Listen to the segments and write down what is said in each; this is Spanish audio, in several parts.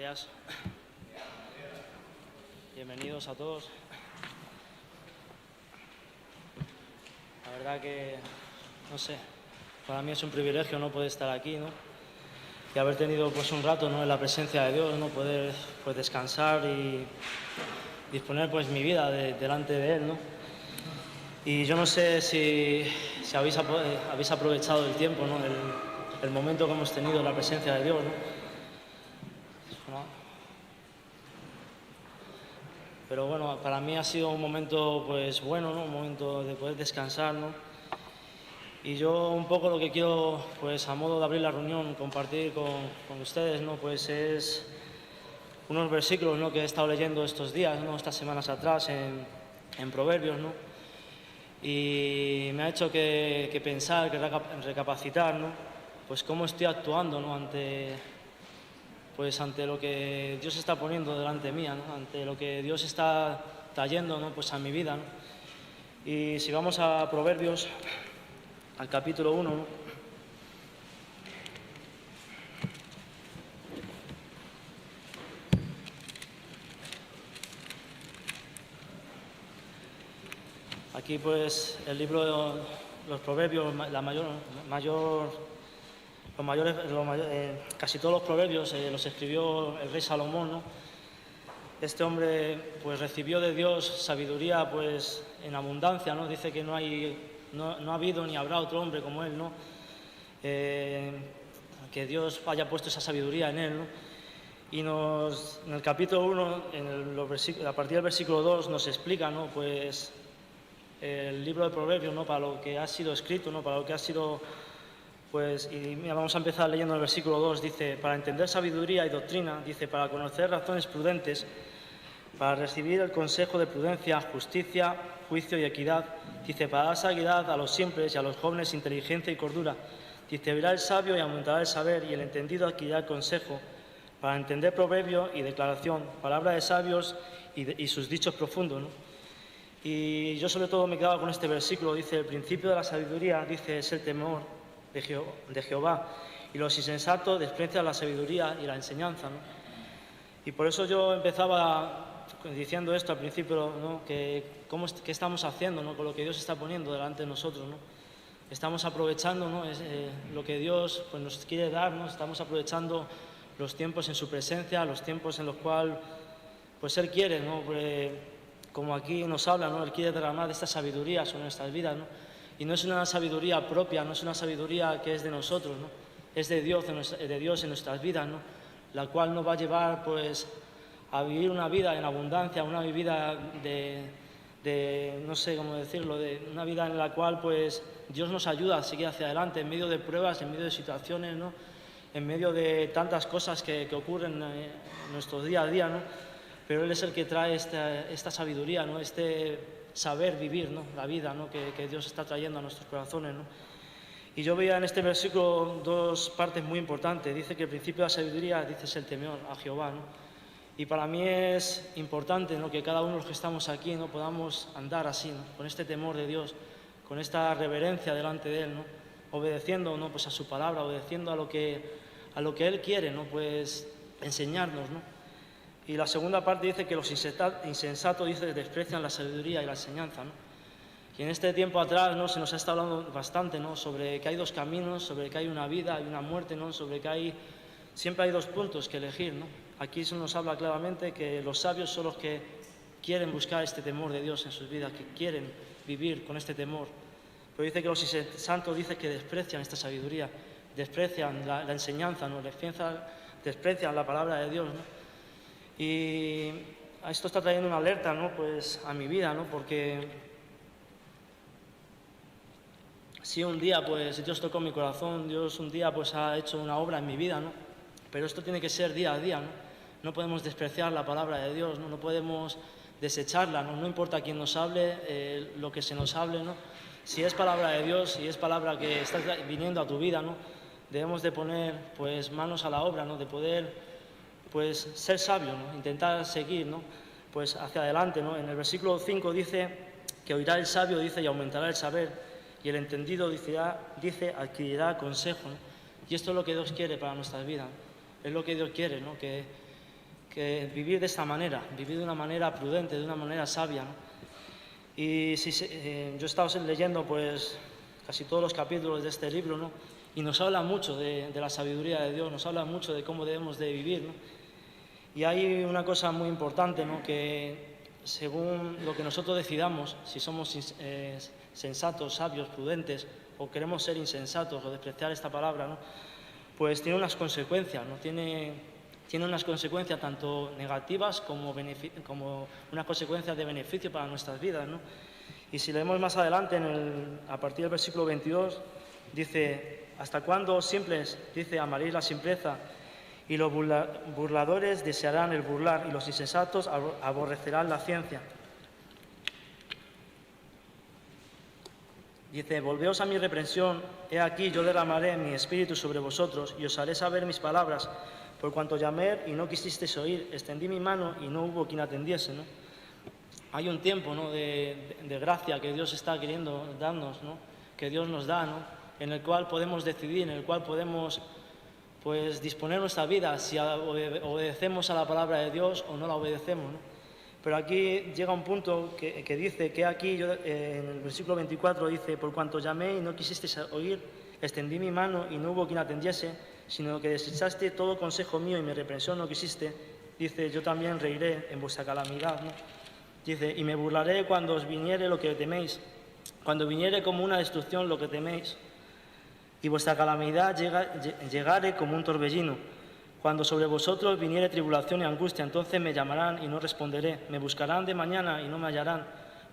días. Bienvenidos a todos. La verdad que, no sé, para mí es un privilegio no poder estar aquí, ¿no? Y haber tenido pues un rato, ¿no?, en la presencia de Dios, ¿no? Poder pues descansar y disponer pues mi vida delante de Él, ¿no? Y yo no sé si habéis aprovechado el tiempo, ¿no? El momento que hemos tenido en la presencia de Dios, ¿no? Pero bueno, para mí ha sido un momento pues bueno, ¿no? Un momento de poder descansar, ¿no? Y yo un poco lo que quiero, pues a modo de abrir la reunión, compartir con ustedes, ¿no? Pues es unos versículos, ¿no?, que he estado leyendo estos días, ¿no?, estas semanas atrás en Proverbios, ¿no? Y me ha hecho que pensar, que recapacitar, ¿no? Pues cómo estoy actuando, ¿no?, ante lo que Dios está poniendo delante mía, ¿no? Ante lo que Dios está trayendo, ¿no?, pues a mi vida, ¿no? Y si vamos a Proverbios, al capítulo 1, ¿no? Aquí pues el libro de los Proverbios, casi todos los proverbios los escribió el rey Salomón, ¿no? Este hombre pues recibió de Dios sabiduría pues en abundancia, ¿no? Dice que no ha habido ni habrá otro hombre como él, ¿no? Que Dios haya puesto esa sabiduría en él, ¿no? Y en el capítulo 1, a partir del versículo 2, nos explica, ¿no?, pues el libro de Proverbios, ¿no?, para lo que ha sido escrito, ¿no?, para lo que ha sido, pues, y mira, vamos a empezar leyendo el versículo 2, dice: para entender sabiduría y doctrina, dice, para conocer razones prudentes, para recibir el consejo de prudencia, justicia, juicio y equidad, dice, para dar sabiduría a los simples y a los jóvenes inteligencia y cordura, dice, oirá el sabio y aumentará el saber, y el entendido adquirirá el consejo, para entender proverbio y declaración, palabra de sabios y sus dichos profundos, ¿no? Y yo sobre todo me quedaba con este versículo, dice, el principio de la sabiduría, dice, es el temor de Jehová, y los insensatos desprecian la sabiduría y la enseñanza, ¿no? Y por eso yo empezaba diciendo esto al principio, ¿no?, qué estamos haciendo, ¿no?, con lo que Dios está poniendo delante de nosotros, ¿no? Estamos aprovechando, ¿no?, lo que Dios pues, nos quiere dar, ¿no? Estamos aprovechando los tiempos en su presencia, los tiempos en los cuales pues Él quiere, ¿no? Como aquí nos habla, ¿no?, Él quiere derramar esta sabiduría sobre nuestras vidas, ¿no? Y no es una sabiduría propia, no es una sabiduría que es de nosotros, ¿no? Es de Dios en nuestras vidas, ¿no?, la cual nos va a llevar pues a vivir una vida en abundancia, una vida no sé cómo decirlo, de una vida en la cual pues Dios nos ayuda a seguir hacia adelante en medio de pruebas, en medio de situaciones, ¿no?, en medio de tantas cosas que ocurren en nuestro día a día, ¿no? Pero Él es el que trae esta sabiduría, ¿no?, este saber vivir, ¿no?, la vida, ¿no?, que Dios está trayendo a nuestros corazones, ¿no? Y yo veía en este versículo dos partes muy importantes. Dice que el principio de la sabiduría, dice, es el temor a Jehová, ¿no? Y para mí es importante, ¿no?, que cada uno de los que estamos aquí, ¿no?, podamos andar así, ¿no?, con este temor de Dios, con esta reverencia delante de Él, ¿no?, obedeciendo, ¿no?, pues a su palabra, obedeciendo a lo que Él quiere, ¿no?, pues enseñarnos, ¿no? Y la segunda parte dice que los insensatos, dice, desprecian la sabiduría y la enseñanza, ¿no? Y en este tiempo atrás, ¿no?, se nos ha estado hablando bastante, ¿no?, sobre que hay dos caminos, sobre que hay una vida y una muerte, ¿no?, sobre que siempre hay dos puntos que elegir, ¿no? Aquí se nos habla claramente que los sabios son los que quieren buscar este temor de Dios en sus vidas, que quieren vivir con este temor. Pero dice que los insensatos, dice, que desprecian esta sabiduría, desprecian la enseñanza, ¿no?, desprecian la palabra de Dios, ¿no? Y esto está trayendo una alerta, ¿no?, pues a mi vida, ¿no?, porque si un día pues Dios tocó mi corazón, Dios un día pues ha hecho una obra en mi vida, ¿no?, pero esto tiene que ser día a día, ¿no? No podemos despreciar la palabra de Dios, ¿no? No podemos desecharla, ¿no? No importa quién nos hable, lo que se nos hable, ¿no? Si es palabra de Dios, si es palabra que está viniendo a tu vida, ¿no?, debemos de poner pues manos a la obra, ¿no?, de poder pues ser sabio, ¿no?, intentar seguir, ¿no?, pues hacia adelante, ¿no? En el versículo 5 dice que oirá el sabio, dice, y aumentará el saber, y el entendido, dice, adquirirá consejo, ¿no? Y esto es lo que Dios quiere para nuestras vidas, es lo que Dios quiere, ¿no?, que que vivir de esta manera, vivir de una manera prudente, de una manera sabia, ¿no? Y yo he estado leyendo pues casi todos los capítulos de este libro, ¿no? Y nos habla mucho de la sabiduría de Dios, nos habla mucho de cómo debemos de vivir, ¿no? Y hay una cosa muy importante, ¿no? Que según lo que nosotros decidamos, si somos sensatos, sabios, prudentes, o queremos ser insensatos o despreciar esta palabra, ¿no? Pues tiene unas consecuencias, ¿no? Tiene unas consecuencias tanto negativas como unas consecuencias de beneficio para nuestras vidas, ¿no? Y si leemos más adelante, a partir del versículo 22, dice: ¿hasta cuándo, simples, dice, amaréis la simpleza? Y los burladores desearán el burlar, y los insensatos aborrecerán la ciencia. Dice: volveos a mi reprensión, he aquí yo derramaré mi espíritu sobre vosotros, y os haré saber mis palabras, por cuanto llamé y no quisisteis oír, extendí mi mano y no hubo quien atendiese, ¿no? Hay un tiempo, ¿no?, de gracia que Dios está queriendo darnos, ¿no?, que Dios nos da, ¿no?, en el cual podemos decidir, en el cual podemos pues disponer nuestra vida si obedecemos a la palabra de Dios o no la obedecemos, ¿no? Pero aquí llega un punto que dice que aquí, en el versículo 24 dice: por cuanto llamé y no quisisteis oír, extendí mi mano y no hubo quien atendiese, sino que desechaste todo consejo mío y mi reprensión no quisiste, dice: yo también reiré en vuestra calamidad, ¿no? Dice: y me burlaré cuando os viniere lo que teméis, cuando viniere como una destrucción lo que teméis, y vuestra calamidad llegare como un torbellino. Cuando sobre vosotros viniere tribulación y angustia, entonces me llamarán y no responderé. Me buscarán de mañana y no me hallarán,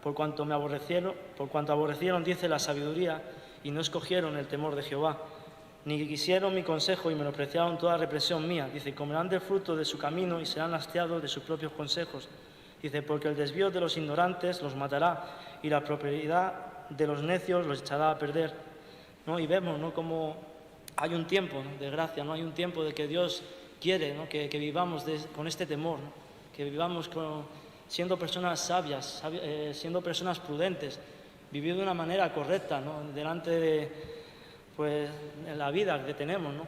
por cuanto aborrecieron, dice, la sabiduría y no escogieron el temor de Jehová. Ni quisieron mi consejo y menospreciaron toda represión mía. Dice: comerán del fruto de su camino y serán hastiados de sus propios consejos. Dice: porque el desvío de los ignorantes los matará y la prosperidad de los necios los echará a perder, ¿no? Y vemos, ¿no?, cómo hay un tiempo, ¿no?, de gracia, ¿no? Hay un tiempo de que Dios quiere, ¿no?, que vivamos con este temor, ¿no?, que vivamos siendo personas sabias, siendo personas prudentes, vivir de una manera correcta, ¿no?, delante de en la vida que tenemos, ¿no?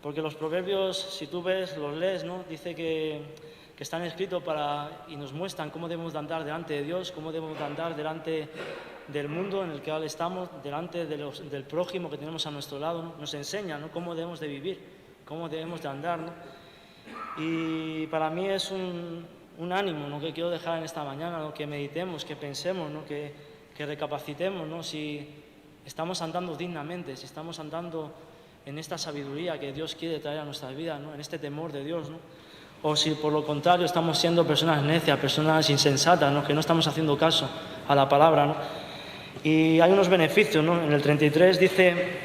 Porque los proverbios, si tú los lees, ¿no?, dice que están escritos y nos muestran cómo debemos de andar delante de Dios, cómo debemos de andar delante del mundo en el que ahora estamos, delante del prójimo que tenemos a nuestro lado, ¿no? Nos enseña, ¿no?, cómo debemos de vivir, cómo debemos de andar, ¿no? Y para mí es un ánimo, ¿no?, que quiero dejar en esta mañana, ¿no?, que meditemos, que pensemos, ¿no?, que recapacitemos, ¿no?, si estamos andando dignamente, si estamos andando en esta sabiduría que Dios quiere traer a nuestras vidas, ¿no?, en este temor de Dios, ¿no? O si por lo contrario estamos siendo personas necias, personas insensatas, ¿no?, que no estamos haciendo caso a la palabra, ¿no? Y hay unos beneficios, ¿no? En el 33 dice: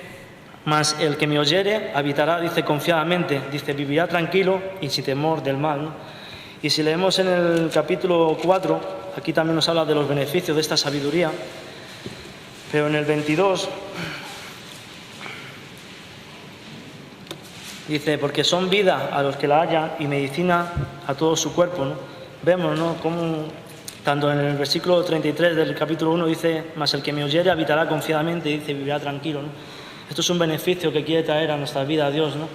mas el que me oyere habitará, dice, confiadamente, dice, vivirá tranquilo y sin temor del mal, ¿no? Y si leemos en el capítulo 4, aquí también nos habla de los beneficios de esta sabiduría, pero en el 22 dice: porque son vida a los que la hallan y medicina a todo su cuerpo, ¿no? Vemos, ¿no?, cómo tanto en el versículo 33 del capítulo 1 dice: mas el que me oyere habitará confiadamente, dice, vivirá tranquilo, ¿no? Esto es un beneficio que quiere traer a nuestra vida Dios, ¿no?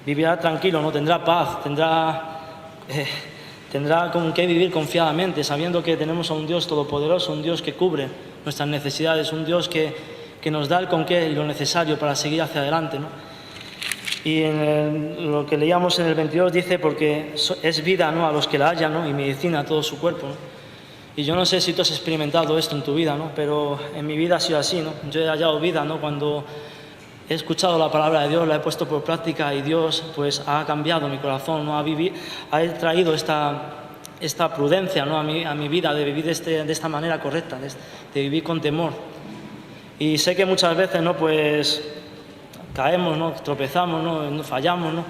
Vivirá tranquilo, ¿no? Tendrá paz, tendrá con qué vivir confiadamente, sabiendo que tenemos a un Dios todopoderoso, un Dios que cubre nuestras necesidades, un Dios que nos da el con qué y lo necesario para seguir hacia adelante, ¿no? Y lo que leíamos en el 22 dice: porque es vida, ¿no?, a los que la hallan, ¿no?, y medicina a todo su cuerpo, ¿no? Y yo no sé si tú has experimentado esto en tu vida, ¿no?, pero en mi vida ha sido así, ¿no? Yo he hallado vida, ¿no?, cuando he escuchado la palabra de Dios, la he puesto por práctica y Dios pues ha cambiado mi corazón, ¿no? Ha traído esta prudencia, ¿no?, a mi vida, de vivir de esta manera correcta, de vivir con temor. Y sé que muchas veces, ¿no?, pues caemos, ¿no?, tropezamos, ¿no?, fallamos, ¿no?,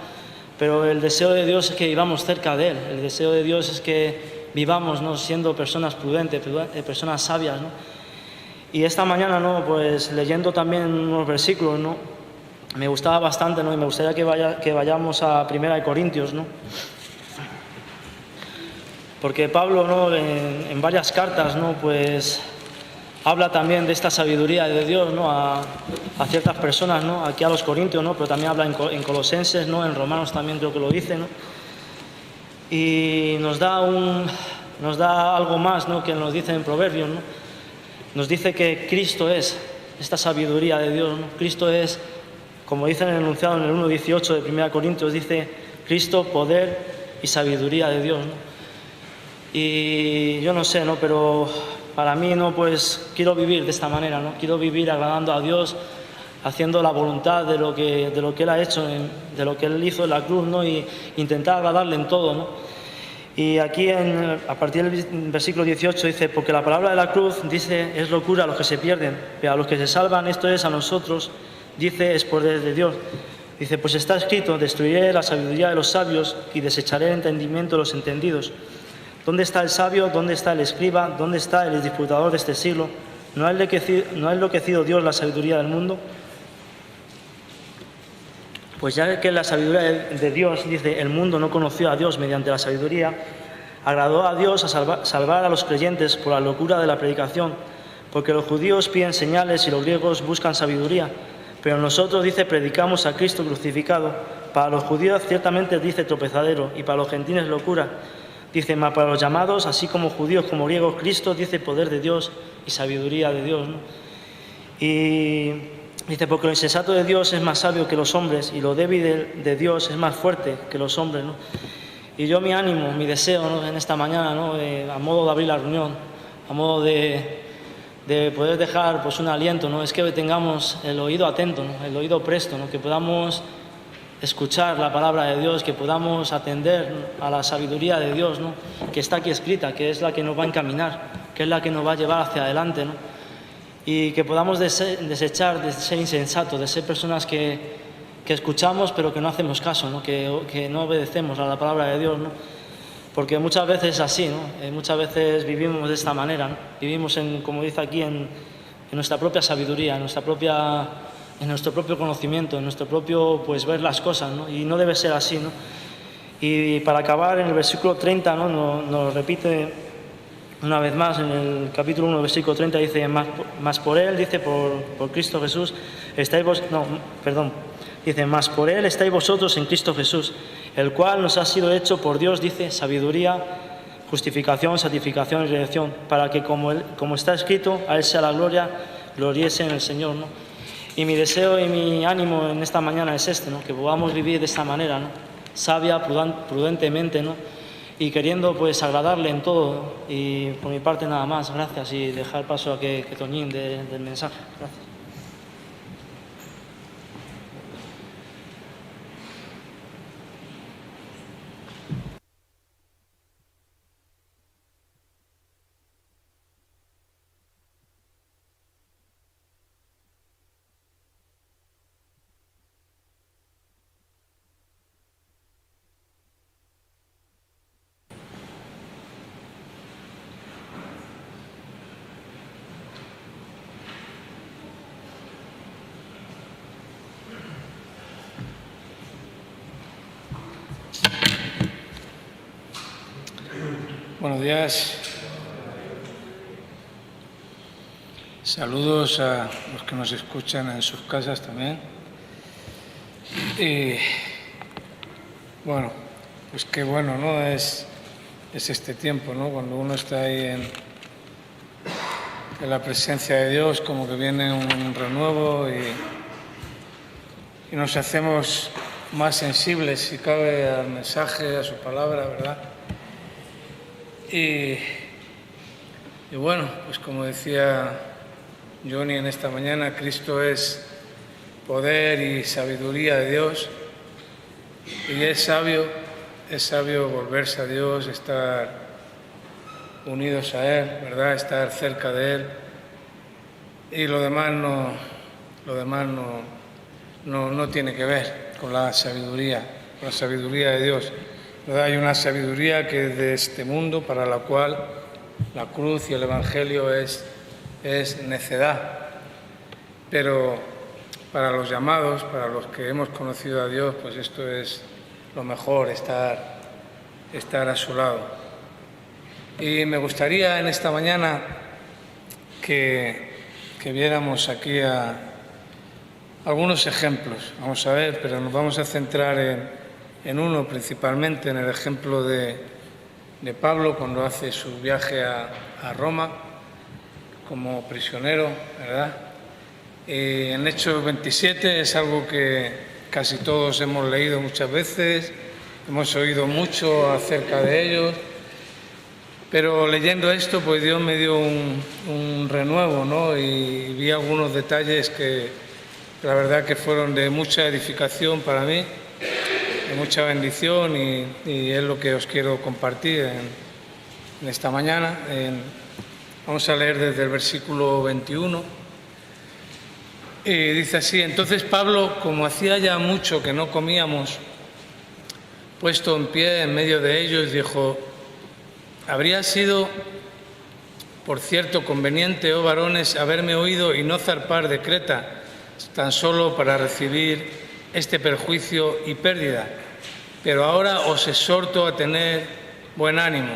pero el deseo de Dios es que vivamos cerca de Él. El deseo de Dios es que vivamos, ¿no?, siendo personas prudentes, personas sabias, ¿no? Y esta mañana, ¿no?, pues leyendo también unos versículos, ¿no?, me gustaba bastante, ¿no?, y me gustaría que vayamos a 1 Corintios, ¿no? Porque Pablo, ¿no?, en varias cartas, ¿no?, pues habla también de esta sabiduría de Dios, ¿no?, a ciertas personas, ¿no?, aquí a los Corintios, ¿no?, pero también habla en Colosenses, ¿no?, en Romanos también creo que lo dice, ¿no? y nos da algo más, ¿no?, que nos dice en Proverbios, ¿no? Nos dice que Cristo es esta sabiduría de Dios, ¿no? Cristo es, como dice en el enunciado en el 1:18 de 1 Corintios, dice Cristo, poder y sabiduría de Dios, ¿no? Y yo no sé, ¿no?, pero para mí, ¿no?, pues quiero vivir de esta manera, ¿no? Quiero vivir agradando a Dios, haciendo la voluntad de lo que Él ha hecho, de lo que Él hizo en la cruz, ¿no?, y intentar agradarle en todo, ¿no? Y aquí, a partir del versículo 18, dice, porque la palabra de la cruz, dice, es locura a los que se pierden, pero a los que se salvan, esto es a nosotros, dice, es poder de Dios. Dice, pues está escrito, destruiré la sabiduría de los sabios y desecharé el entendimiento de los entendidos. ¿Dónde está el sabio? ¿Dónde está el escriba? ¿Dónde está el disputador de este siglo? ¿No ha enloquecido Dios la sabiduría del mundo? Pues ya que la sabiduría de Dios, dice, el mundo no conoció a Dios mediante la sabiduría, agradó a Dios a salvar a los creyentes por la locura de la predicación, porque los judíos piden señales y los griegos buscan sabiduría, pero nosotros, dice, predicamos a Cristo crucificado. Para los judíos ciertamente, dice, tropezadero, y para los gentiles locura. Dice, mas para los llamados, así como judíos como griegos, Cristo, dice, poder de Dios y sabiduría de Dios, ¿no? Y dice, porque lo insensato de Dios es más sabio que los hombres y lo débil de Dios es más fuerte que los hombres, ¿no? Y yo mi ánimo, mi deseo, ¿no?, en esta mañana, ¿no?, a modo de abrir la reunión, a modo de poder dejar pues un aliento, ¿no?, es que tengamos el oído atento, ¿no?, el oído presto, ¿no?, que podamos escuchar la palabra de Dios, que podamos atender a la sabiduría de Dios, ¿no?, que está aquí escrita, que es la que nos va a encaminar, que es la que nos va a llevar hacia adelante, ¿no? Y que podamos desechar de ser insensatos, de ser personas que escuchamos pero que no hacemos caso, ¿no?, que no obedecemos a la palabra de Dios, ¿no? Porque muchas veces es así, ¿no? Muchas veces vivimos de esta manera, ¿no? Vivimos, como dice aquí, en nuestra propia sabiduría, en nuestro propio conocimiento, en nuestro propio, pues, ver las cosas, ¿no? Y no debe ser así, ¿no? Y para acabar, en el versículo 30, ¿no?, nos repite una vez más, en el capítulo 1, versículo 30, dice, más por Él, dice, por Cristo Jesús, dice, más por Él estáis vosotros en Cristo Jesús, el cual nos ha sido hecho por Dios, dice, sabiduría, justificación, santificación y redención, para que, como está escrito, a Él sea la gloria, gloriese en el Señor, ¿no? Y mi deseo y mi ánimo en esta mañana es este, ¿no?, que podamos vivir de esta manera, ¿no?, sabia, prudentemente, ¿no?, y queriendo, pues, agradarle en todo. Y por mi parte nada más, gracias, y dejar paso a que Toñín del mensaje. Gracias. Buenos días. Saludos a los que nos escuchan en sus casas también. Y bueno, pues qué bueno, ¿no? Es este tiempo, ¿no?, cuando uno está ahí en la presencia de Dios, como que viene un renuevo y nos hacemos más sensibles, si cabe, al mensaje, a su palabra, ¿verdad? Y bueno, pues como decía Johnny en esta mañana, Cristo es poder y sabiduría de Dios, y es sabio volverse a Dios, estar unidos a Él, ¿verdad?, estar cerca de Él, y lo demás no tiene que ver con la sabiduría de Dios, ¿verdad? Hay una sabiduría que es de este mundo, para la cual la cruz y el Evangelio es necedad. Pero para los llamados, para los que hemos conocido a Dios, pues esto es lo mejor, estar a su lado. Y me gustaría en esta mañana que viéramos aquí algunos ejemplos. Vamos a ver, pero nos vamos a centrar en uno principalmente, en el ejemplo de Pablo cuando hace su viaje a Roma como prisionero, ¿verdad? En Hechos 27 es algo que casi todos hemos leído muchas veces, hemos oído mucho acerca de ellos, pero leyendo esto, pues Dios me dio un renuevo, ¿no? Y vi algunos detalles que la verdad que fueron de mucha edificación para mí, de mucha bendición, y es lo que os quiero compartir en esta mañana. Vamos a leer desde el versículo 21. Y dice así: entonces Pablo, como hacía ya mucho que no comíamos, puesto en pie en medio de ellos, dijo: habría sido, por cierto, conveniente, oh varones, haberme oído y no zarpar de Creta, tan solo para recibir este perjuicio y pérdida. Pero ahora os exhorto a tener buen ánimo,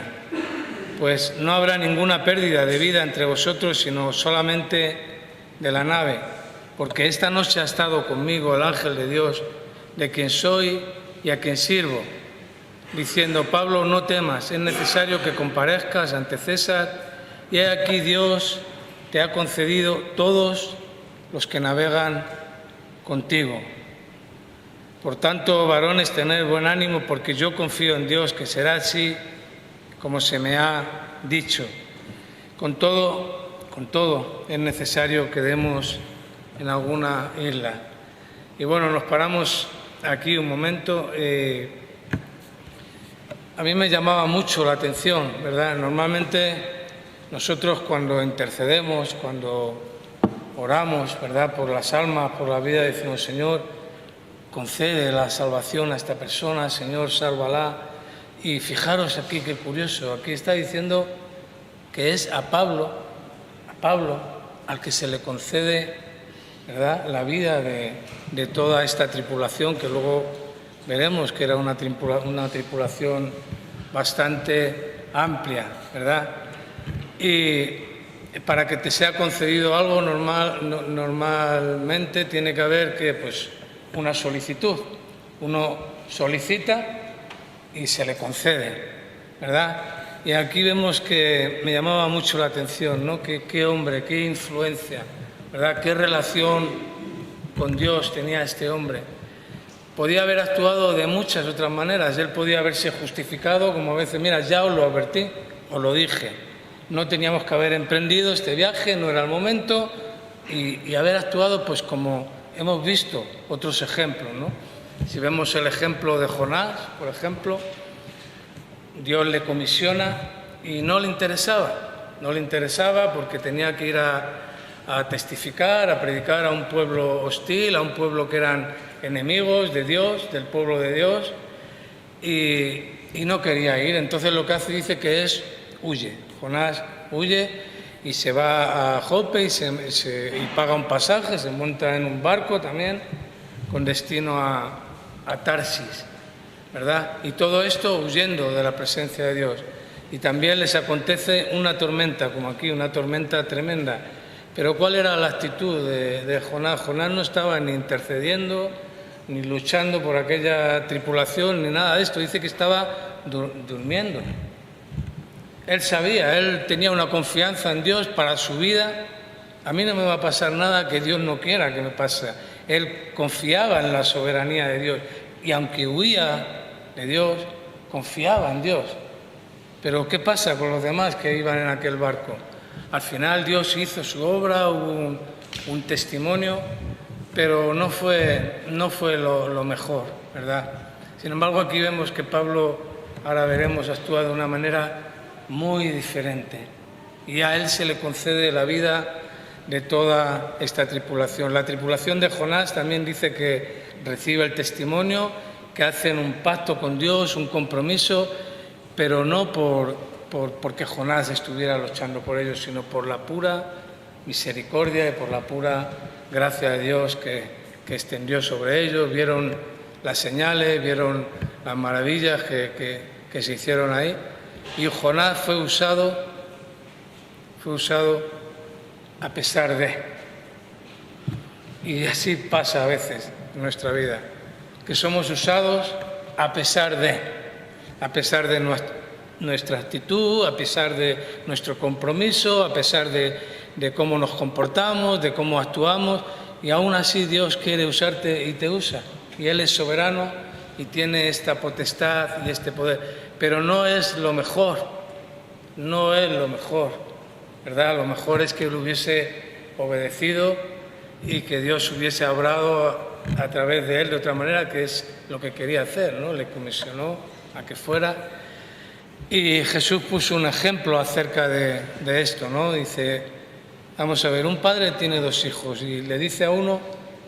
pues no habrá ninguna pérdida de vida entre vosotros, sino solamente de la nave, porque esta noche ha estado conmigo el ángel de Dios, de quien soy y a quien sirvo, diciendo: Pablo, no temas, es necesario que comparezcas ante César, y he aquí Dios te ha concedido todos los que navegan contigo. Por tanto, varones, tened buen ánimo, porque yo confío en Dios que será así como se me ha dicho. Con todo, es necesario que demos en alguna isla. Y bueno, nos paramos aquí un momento. A mí me llamaba mucho la atención, ¿verdad? Normalmente nosotros cuando intercedemos, cuando oramos, ¿verdad?, por las almas, por la vida, decimos: Señor, concede la salvación a esta persona, Señor, sálvala. Y fijaros aquí qué curioso, aquí está diciendo que es a Pablo al que se le concede, ¿verdad?, la vida de toda esta tripulación, que luego veremos que era una tripulación bastante amplia, ¿verdad? Y para que te sea concedido algo normalmente tiene que haber pues, una solicitud. Uno solicita y se le concede, ¿verdad? Y aquí vemos que me llamaba mucho la atención, ¿no? Qué hombre, qué influencia, ¿verdad? Qué relación con Dios tenía este hombre. Podía haber actuado de muchas otras maneras. Él podía haberse justificado, como a veces: mira, ya os lo advertí, os lo dije. No teníamos que haber emprendido este viaje, no era el momento, y haber actuado pues como hemos visto otros ejemplos, ¿no? Si vemos el ejemplo de Jonás, por ejemplo, Dios le comisiona y no le interesaba porque tenía que ir a testificar, a predicar a un pueblo hostil, a un pueblo que eran enemigos de Dios, del pueblo de Dios, y no quería ir. Entonces lo que hace, dice que es huye. Jonás huye y se va a Jope y paga un pasaje, se monta en un barco también con destino a Tarsis, ¿verdad? Y todo esto huyendo de la presencia de Dios. Y también les acontece una tormenta, como aquí, una tormenta tremenda. Pero ¿cuál era la actitud de Jonás? Jonás no estaba ni intercediendo, ni luchando por aquella tripulación, ni nada de esto. Dice que estaba durmiendo. Él sabía, él tenía una confianza en Dios para su vida. A mí no me va a pasar nada que Dios no quiera que me pase. Él confiaba en la soberanía de Dios. Y aunque huía de Dios, confiaba en Dios. Pero ¿qué pasa con los demás que iban en aquel barco? Al final Dios hizo su obra, hubo un testimonio, pero no fue lo mejor, ¿verdad? Sin embargo, aquí vemos que Pablo, ahora veremos, actúa de una manera muy diferente. Y a él se le concede la vida de toda esta tripulación. La tripulación de Jonás también dice que recibe el testimonio, que hacen un pacto con Dios, un compromiso, pero no porque Jonás estuviera luchando por ellos, sino por la pura misericordia y por la pura gracia de Dios que extendió sobre ellos. Vieron las señales, vieron las maravillas que se hicieron ahí, y Jonás fue usado a pesar de. Y así pasa a veces en nuestra vida, que somos usados a pesar de nuestra actitud, a pesar de nuestro compromiso, a pesar de cómo nos comportamos, de cómo actuamos, y aún así Dios quiere usarte y te usa. Y Él es soberano y tiene esta potestad y este poder, pero no es lo mejor, ¿verdad? Lo mejor es que Él hubiese obedecido y que Dios hubiese obrado a través de Él de otra manera, que es lo que quería hacer, ¿no? Le comisionó a que fuera. Y Jesús puso un ejemplo acerca de esto, ¿no? Dice, vamos a ver, un padre tiene 2 hijos y le dice a uno,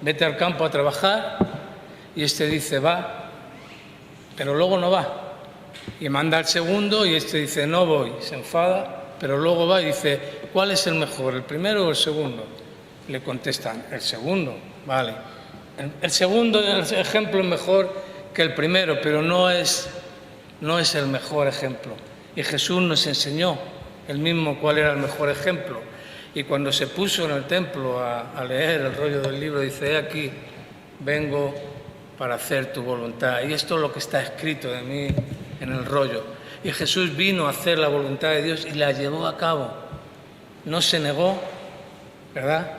vete al campo a trabajar, y este dice, va, pero luego no va. Y manda al segundo y este dice, no voy, se enfada, pero luego va y dice, ¿cuál es el mejor, el primero o el segundo? Le contestan, el segundo, vale. El segundo ejemplo es mejor que el primero, pero no es el mejor ejemplo. Y Jesús nos enseñó él mismo cuál era el mejor ejemplo. Y cuando se puso en el templo a leer el rollo del libro, dice, he aquí, vengo para hacer tu voluntad. Y esto es lo que está escrito de mí en el rollo. Y Jesús vino a hacer la voluntad de Dios y la llevó a cabo. No se negó, ¿verdad?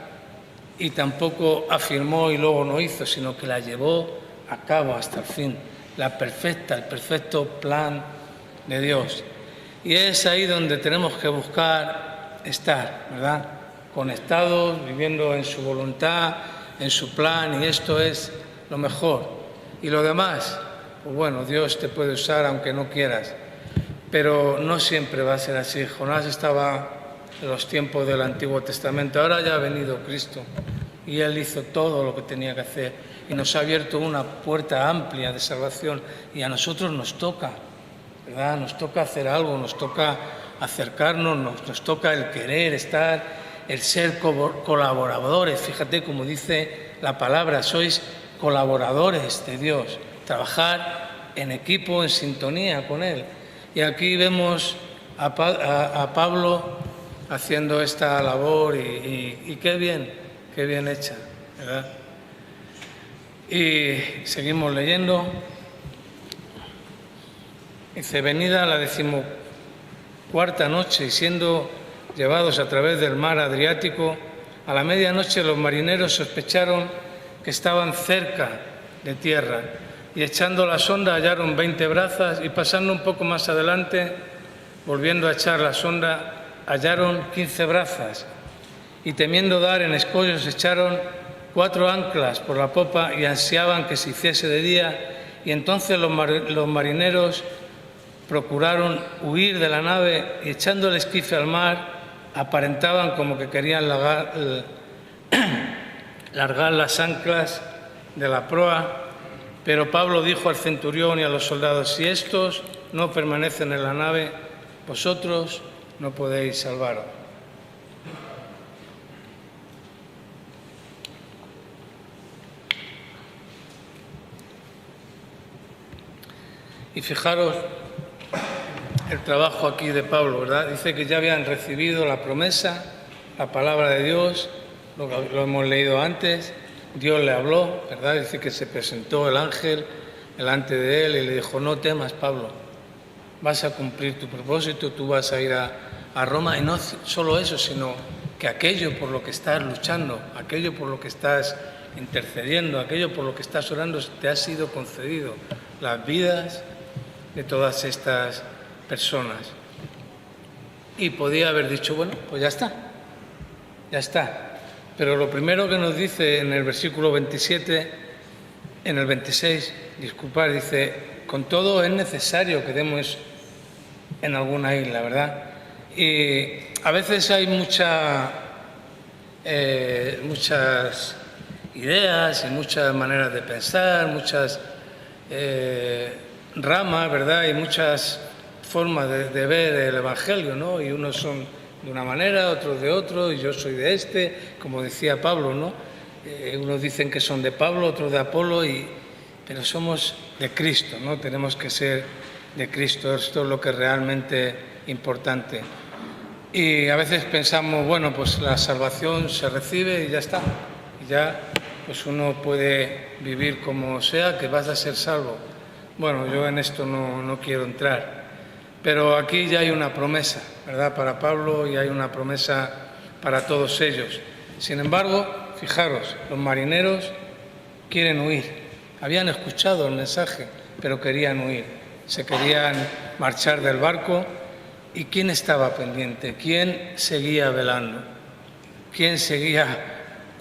Y tampoco afirmó y luego no hizo, sino que la llevó a cabo hasta el fin. El perfecto plan de Dios. Y es ahí donde tenemos que buscar estar, ¿verdad? Conectados, viviendo en su voluntad, en su plan, y esto es lo mejor. Y lo demás, pues bueno, Dios te puede usar aunque no quieras, pero no siempre va a ser así. Jonás estaba en los tiempos del Antiguo Testamento, ahora ya ha venido Cristo y Él hizo todo lo que tenía que hacer y nos ha abierto una puerta amplia de salvación, y a nosotros nos toca, ¿verdad? Nos toca hacer algo, nos toca acercarnos, nos toca el querer estar, el ser colaboradores. Fíjate como dice la palabra, sois colaboradores de Dios, trabajar en equipo, en sintonía con Él. Y aquí vemos a Pablo haciendo esta labor y qué bien hecha, ¿verdad? Y seguimos leyendo. Dice, venida la 14ª noche y siendo llevados a través del mar Adriático, a la medianoche los marineros sospecharon que estaban cerca de tierra y echando la sonda hallaron 20 brazas y pasando un poco más adelante, volviendo a echar la sonda, hallaron 15 brazas y temiendo dar en escollos echaron 4 anclas por la popa y ansiaban que se hiciese de día, y entonces los marineros procuraron huir de la nave y echando el esquife al mar aparentaban como que querían largar las anclas de la proa, pero Pablo dijo al centurión y a los soldados, si estos no permanecen en la nave, vosotros no podéis salvaros. Y fijaros el trabajo aquí de Pablo, ¿verdad? Dice que ya habían recibido la promesa, la palabra de Dios, lo hemos leído antes, Dios le habló, ¿verdad? Dice que se presentó el ángel delante de él y le dijo, no temas, Pablo, vas a cumplir tu propósito, tú vas a ir a Roma, y no solo eso, sino que aquello por lo que estás luchando, aquello por lo que estás intercediendo, aquello por lo que estás orando, te ha sido concedido, las vidas de todas estas personas. Y podía haber dicho, bueno, pues ya está. Pero lo primero que nos dice en el versículo 27, en el 26, disculpad, dice, con todo es necesario que demos en alguna isla, ¿verdad? Y a veces hay muchas ideas y muchas maneras de pensar, muchas ramas, ¿verdad? Y muchas formas de ver el Evangelio, ¿no? Y unos son de una manera, otros de otro, y yo soy de este, como decía Pablo, ¿no? Unos dicen que son de Pablo, otros de Apolo, pero somos de Cristo, ¿no? Tenemos que ser de Cristo, esto es lo que es realmente importante. Y a veces pensamos, bueno, pues la salvación se recibe y ya está, y ya pues uno puede vivir como sea, que vas a ser salvo. Bueno, yo en esto no quiero entrar, pero aquí ya hay una promesa, ¿verdad?, para Pablo, y hay una promesa para todos ellos. Sin embargo, fijaros, los marineros quieren huir. Habían escuchado el mensaje, pero querían huir. Se querían marchar del barco. ¿Y quién estaba pendiente? ¿Quién seguía velando? ¿Quién seguía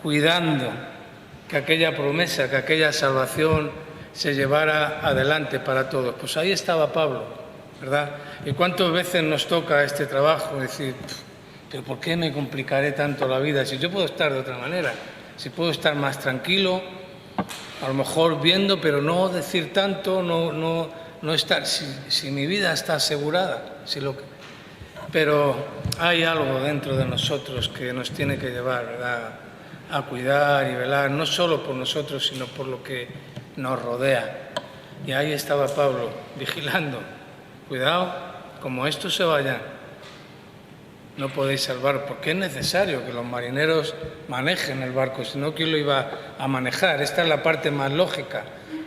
cuidando que aquella promesa, que aquella salvación se llevara adelante para todos? Pues ahí estaba Pablo, ¿verdad? ¿Y cuántas veces nos toca este trabajo? Decir, ¿pero por qué me complicaré tanto la vida? Si yo puedo estar de otra manera, si puedo estar más tranquilo, a lo mejor viendo, pero no decir tanto, no estar, si mi vida está asegurada, pero hay algo dentro de nosotros que nos tiene que llevar, ¿verdad?, a cuidar y velar, no solo por nosotros, sino por lo que nos rodea. Y ahí estaba Pablo, vigilando. Cuidado, como estos se vayan, no podéis salvar, porque es necesario que los marineros manejen el barco, si no, ¿quién lo iba a manejar? Esta es la parte más lógica.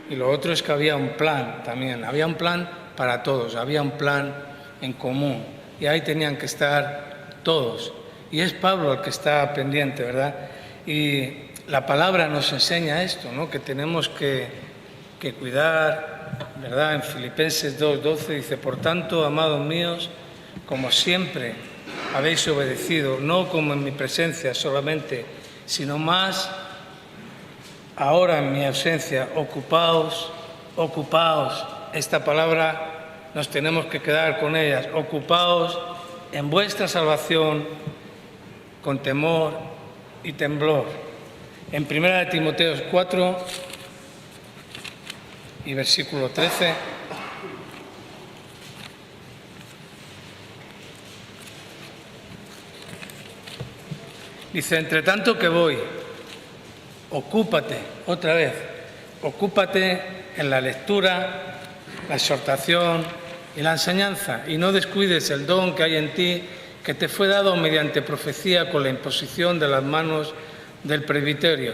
Y lo otro es que había un plan también, había un plan para todos, había un plan en común, y ahí tenían que estar todos. Y es Pablo el que está pendiente, ¿verdad? Y la palabra nos enseña esto, ¿no?, que tenemos que cuidar, ¿verdad? En Filipenses 2:12 dice, por tanto, amados míos, como siempre habéis obedecido, no como en mi presencia solamente, sino más ahora en mi ausencia, ocupaos. Esta palabra nos tenemos que quedar con ellas. Ocupaos en vuestra salvación con temor y temblor. En 1 Timoteo 4 y versículo 13. Dice, entre tanto que voy, ocúpate, otra vez, ocúpate en la lectura, la exhortación y la enseñanza, y no descuides el don que hay en ti, que te fue dado mediante profecía con la imposición de las manos del presbiterio.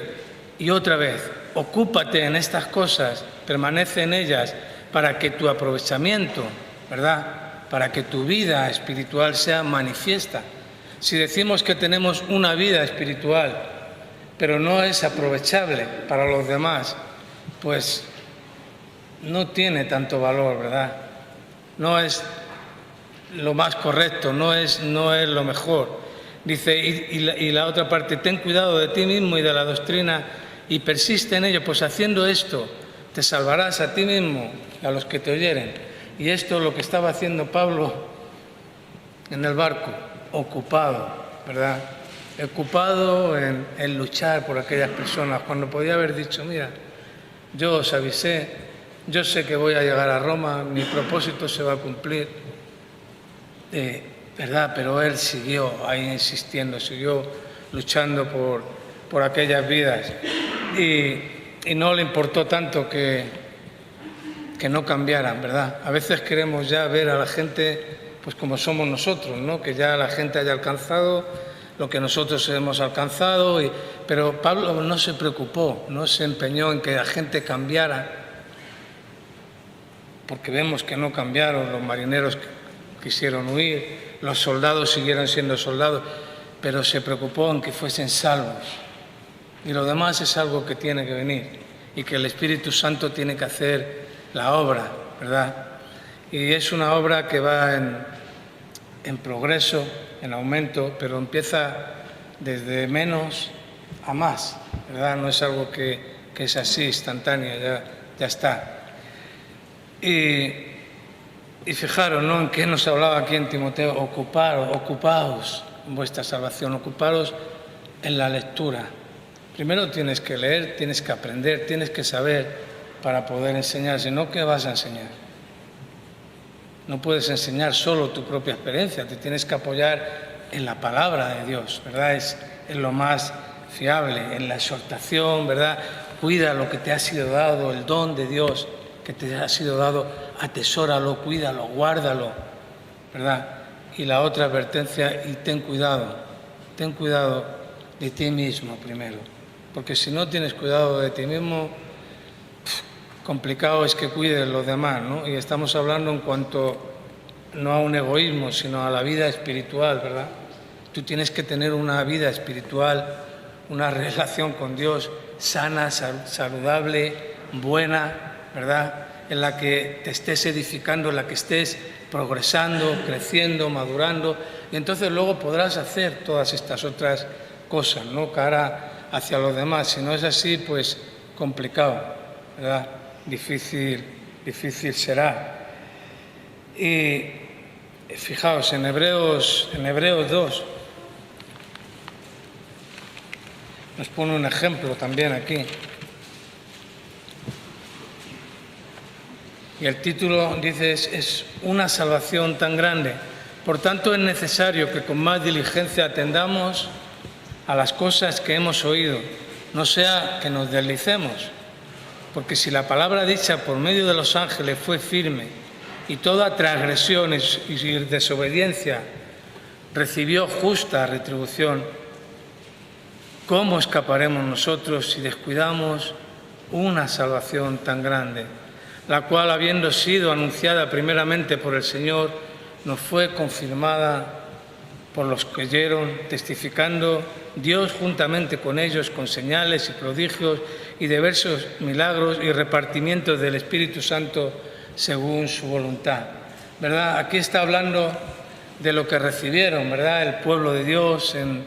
Y otra vez, ocúpate en estas cosas, permanece en ellas, para que tu aprovechamiento, ¿verdad?, para que tu vida espiritual sea manifiesta. Si decimos que tenemos una vida espiritual, pero no es aprovechable para los demás, pues no tiene tanto valor, ¿verdad? No es lo más correcto, no es lo mejor. Dice, y la otra parte, ten cuidado de ti mismo y de la doctrina y persiste en ello, pues haciendo esto te salvarás a ti mismo y a los que te oyeren. Y esto es lo que estaba haciendo Pablo en el barco, ocupado, ¿verdad? Ocupado en luchar por aquellas personas, cuando podía haber dicho, mira, yo os avisé, yo sé que voy a llegar a Roma, mi propósito se va a cumplir, ¿verdad? Pero él siguió ahí insistiendo, siguió luchando por aquellas vidas y no le importó tanto que no cambiaran, ¿verdad? A veces queremos ya ver a la gente pues como somos nosotros, ¿no?, que ya la gente haya alcanzado lo que nosotros hemos alcanzado, pero Pablo no se preocupó, no se empeñó en que la gente cambiara, porque vemos que no cambiaron, los marineros quisieron huir, los soldados siguieron siendo soldados, pero se preocupó en que fuesen salvos. Y lo demás es algo que tiene que venir y que el Espíritu Santo tiene que hacer la obra, ¿verdad? Y es una obra que va en progreso, en aumento, pero empieza desde menos a más, ¿verdad? No es algo que es así, instantáneo, ya está. Y fijaros, ¿no?, en qué nos hablaba aquí en Timoteo, ocupaos en vuestra salvación, ocuparos en la lectura. Primero tienes que leer, tienes que aprender, tienes que saber para poder enseñar, si no, ¿qué vas a enseñar? No puedes enseñar solo tu propia experiencia, te tienes que apoyar en la palabra de Dios, ¿verdad? Es lo más fiable, en la exhortación, ¿verdad? Cuida lo que te ha sido dado, el don de Dios que te ha sido dado, atesóralo, cuídalo, guárdalo, ¿verdad? Y la otra advertencia, y ten cuidado de ti mismo primero, porque si no tienes cuidado de ti mismo, complicado es que cuides los demás, ¿no? Y estamos hablando en cuanto no a un egoísmo, sino a la vida espiritual, ¿verdad? Tú tienes que tener una vida espiritual, una relación con Dios sana, saludable, buena, ¿verdad? En la que te estés edificando, en la que estés progresando, creciendo, madurando, y entonces luego podrás hacer todas estas otras cosas, ¿no? Cara hacia los demás. Si no es así, pues complicado, ¿verdad? Difícil será. Y fijaos, en Hebreos 2 nos pone un ejemplo también aquí. Y el título dice, es una salvación tan grande. Por tanto, es necesario que con más diligencia atendamos a las cosas que hemos oído, no sea que nos deslicemos. Porque si la palabra dicha por medio de los ángeles fue firme y toda transgresión y desobediencia recibió justa retribución, ¿cómo escaparemos nosotros si descuidamos una salvación tan grande, la cual, habiendo sido anunciada primeramente por el Señor, nos fue confirmada por los que oyeron, testificando Dios juntamente con ellos con señales y prodigios y diversos milagros y repartimientos del Espíritu Santo según su voluntad? ¿Verdad? Aquí está hablando de lo que recibieron, ¿verdad?, el pueblo de Dios en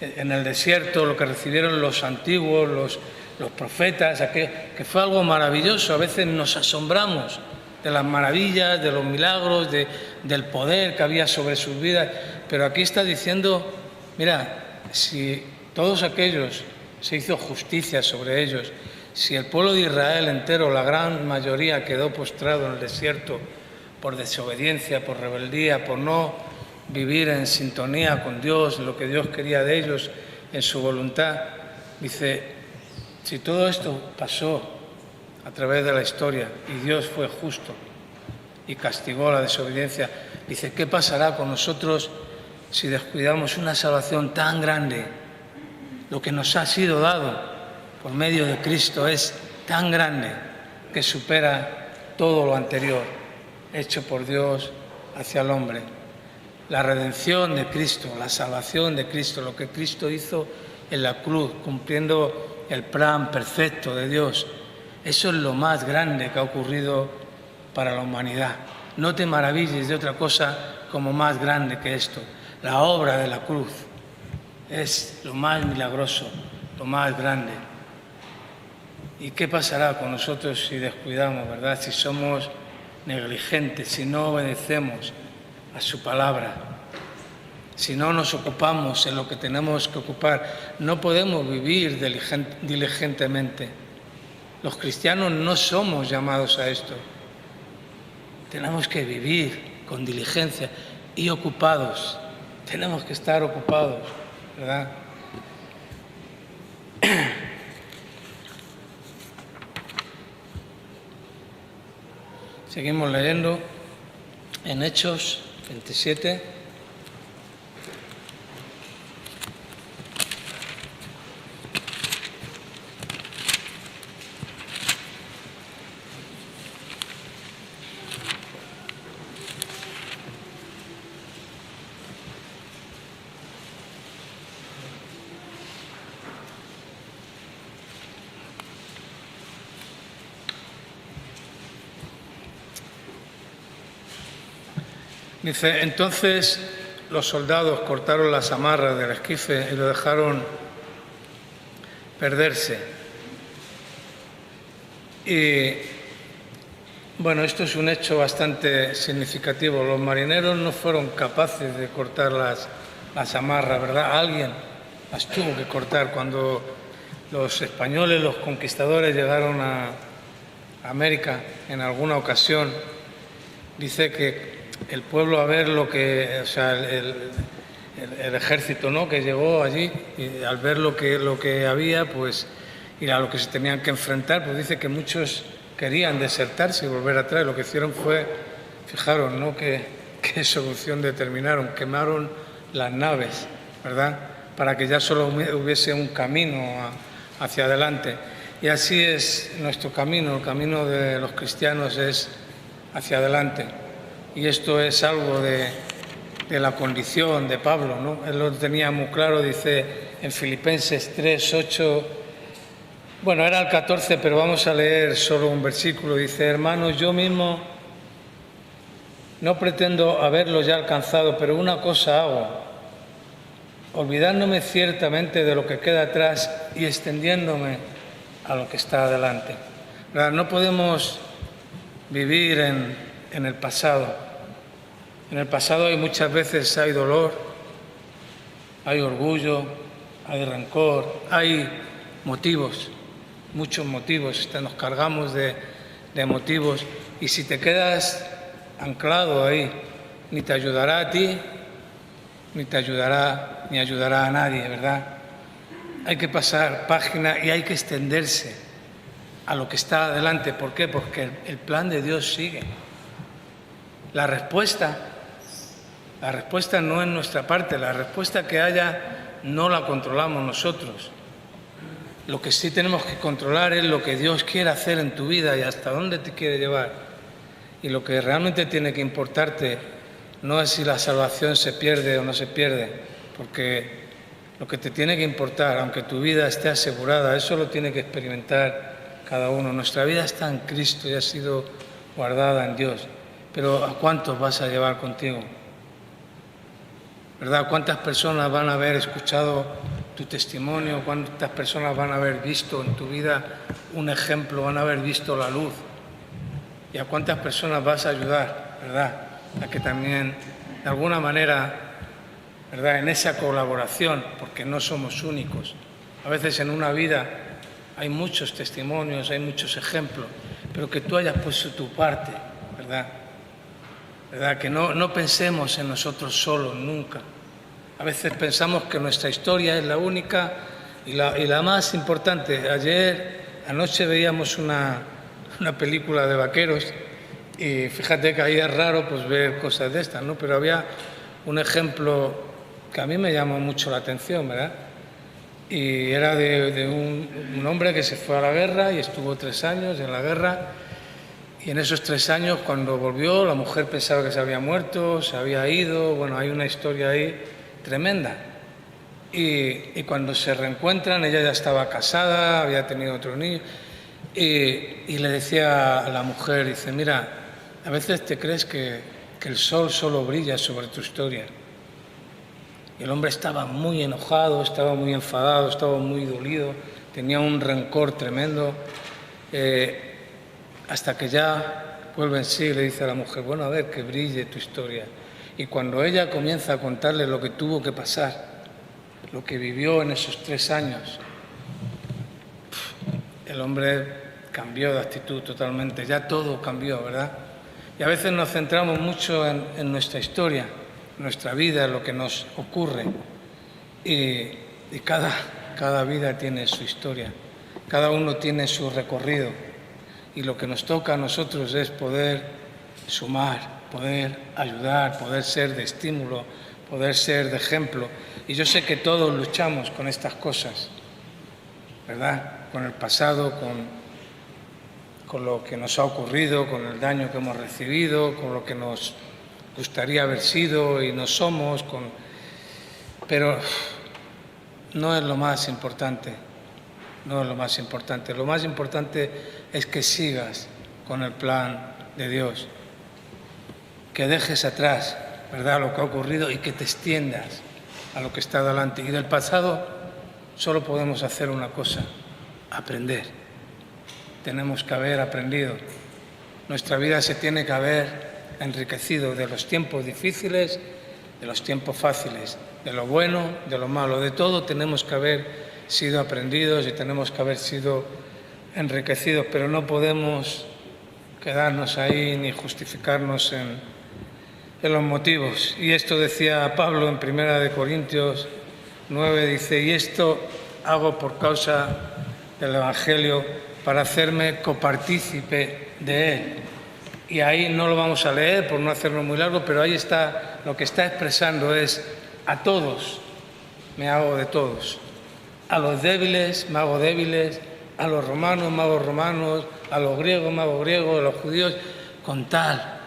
el desierto, lo que recibieron los antiguos, los profetas, que fue algo maravilloso. A veces nos asombramos de las maravillas, de los milagros, del poder que había sobre sus vidas, pero aquí está diciendo, mira, si todos aquellos se hizo justicia sobre ellos, si el pueblo de Israel entero, la gran mayoría, quedó postrado en el desierto por desobediencia, por rebeldía, por no vivir en sintonía con Dios, lo que Dios quería de ellos, en su voluntad, dice, si todo esto pasó a través de la historia y Dios fue justo y castigó la desobediencia, dice, ¿qué pasará con nosotros si descuidamos una salvación tan grande? Lo que nos ha sido dado por medio de Cristo es tan grande que supera todo lo anterior hecho por Dios hacia el hombre. La redención de Cristo, la salvación de Cristo, lo que Cristo hizo en la cruz, cumpliendo el plan perfecto de Dios, eso es lo más grande que ha ocurrido para la humanidad. No te maravilles de otra cosa como más grande que esto. La obra de la cruz es lo más milagroso, lo más grande. ¿Y qué pasará con nosotros si descuidamos, verdad? Si somos negligentes, si no obedecemos a su palabra, si no nos ocupamos en lo que tenemos que ocupar, no podemos vivir diligentemente. Los cristianos no somos llamados a esto. Tenemos que vivir con diligencia y ocupados. Tenemos que estar ocupados, ¿verdad? Seguimos leyendo en Hechos 27. Dice, entonces los soldados cortaron las amarras del esquife y lo dejaron perderse. Y bueno, esto es un hecho bastante significativo. Los marineros no fueron capaces de cortar las amarras, ¿verdad? Alguien las tuvo que cortar. Cuando los españoles, los conquistadores, llegaron a América en alguna ocasión, dice que el pueblo, a ver lo que, o sea, el ejército, ¿no?, que llegó allí, y al ver lo que había, pues, y a lo que se tenían que enfrentar, pues dice que muchos querían desertarse y volver atrás. Lo que hicieron fue, fijaros, ¿no?, qué solución determinaron, quemaron las naves, ¿verdad?, para que ya solo hubiese un camino hacia adelante. Y así es nuestro camino, el camino de los cristianos es hacia adelante. Y esto es algo de la condición de Pablo, ¿no? Él lo tenía muy claro, dice en Filipenses 3, 8, bueno, era el 14, pero vamos a leer solo un versículo. Dice: hermanos, yo mismo no pretendo haberlo ya alcanzado, pero una cosa hago, olvidándome ciertamente de lo que queda atrás y extendiéndome a lo que está adelante. ¿Verdad? No podemos vivir en el pasado. En el pasado muchas veces hay dolor, hay orgullo, hay rencor, hay motivos, muchos motivos. Nos cargamos de motivos, y si te quedas anclado ahí, ni te ayudará a ti, ni ayudará a nadie, ¿verdad? Hay que pasar página y hay que extenderse a lo que está adelante. ¿Por qué? Porque el plan de Dios sigue. La respuesta no es nuestra parte, la respuesta que haya no la controlamos nosotros. Lo que sí tenemos que controlar es lo que Dios quiere hacer en tu vida y hasta dónde te quiere llevar. Y lo que realmente tiene que importarte no es si la salvación se pierde o no se pierde, porque lo que te tiene que importar, aunque tu vida esté asegurada, eso lo tiene que experimentar cada uno. Nuestra vida está en Cristo y ha sido guardada en Dios. Pero ¿a cuántos vas a llevar contigo? ¿Verdad? ¿Cuántas personas van a haber escuchado tu testimonio? ¿Cuántas personas van a haber visto en tu vida un ejemplo? ¿Van a haber visto la luz? ¿Y a cuántas personas vas a ayudar, verdad? A que también, de alguna manera, ¿verdad?, en esa colaboración, porque no somos únicos. A veces en una vida hay muchos testimonios, hay muchos ejemplos, pero que tú hayas puesto tu parte, ¿verdad? ¿Verdad? Que no pensemos en nosotros solos, nunca. A veces pensamos que nuestra historia es la única y la más importante. Anoche veíamos una película de vaqueros y fíjate que ahí es raro pues ver cosas de estas, ¿no? Pero había un ejemplo que a mí me llamó mucho la atención, ¿verdad? Y era de un hombre que se fue a la guerra y estuvo 3 años en la guerra, y en esos 3 años, cuando volvió, la mujer pensaba que se había muerto, se había ido. Bueno, hay una historia ahí tremenda. Y cuando se reencuentran, ella ya estaba casada, había tenido otro niño. Y le decía a la mujer, dice: mira, a veces te crees que el sol solo brilla sobre tu historia. Y el hombre estaba muy enojado, estaba muy enfadado, estaba muy dolido, tenía un rencor tremendo, hasta que ya vuelve en sí y le dice a la mujer: bueno, a ver, que brille tu historia. Y cuando ella comienza a contarle lo que tuvo que pasar, lo que vivió en esos 3 años, el hombre cambió de actitud totalmente, ya todo cambió, ¿verdad? Y a veces nos centramos mucho en nuestra historia, nuestra vida, lo que nos ocurre, y cada vida tiene su historia, cada uno tiene su recorrido, y lo que nos toca a nosotros es poder sumar, poder ayudar, poder ser de estímulo, poder ser de ejemplo. Y yo sé que todos luchamos con estas cosas, ¿verdad? Con el pasado, con lo que nos ha ocurrido, con el daño que hemos recibido, con lo que nos gustaría haber sido y no somos, pero no es lo más importante, no es lo más importante. Lo más importante es que sigas con el plan de Dios, que dejes atrás, ¿verdad?, lo que ha ocurrido y que te extiendas a lo que está delante. Y del pasado solo podemos hacer una cosa: aprender. Tenemos que haber aprendido. Nuestra vida se tiene que haber enriquecido de los tiempos difíciles, de los tiempos fáciles, de lo bueno, de lo malo, de todo tenemos que haber sido aprendidos y tenemos que haber sido enriquecidos, pero no podemos quedarnos ahí ni justificarnos en los motivos. Y esto decía Pablo en 1 Corintios 9, dice: y esto hago por causa del Evangelio, para hacerme copartícipe de él. Y ahí no lo vamos a leer por no hacerlo muy largo, pero ahí está, lo que está expresando es: a todos me hago de todos, a los débiles me hago débiles, a los romanos, magos romanos, a los griegos, magos griegos, a los judíos, con tal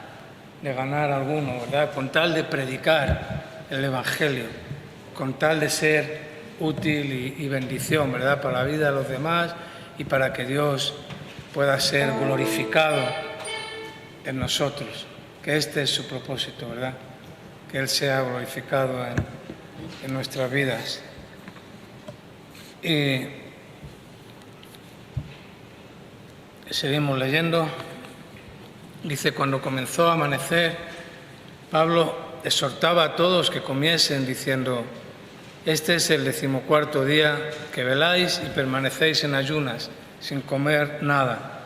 de ganar a alguno, ¿verdad? Con tal de predicar el Evangelio, con tal de ser útil y bendición, ¿verdad? Para la vida de los demás y para que Dios pueda ser glorificado en nosotros, que este es su propósito, ¿verdad? Que Él sea glorificado en nuestras vidas. Y seguimos leyendo. Dice, cuando comenzó a amanecer, Pablo exhortaba a todos que comiesen, diciendo, este es el 14º día que veláis y permanecéis en ayunas, sin comer nada.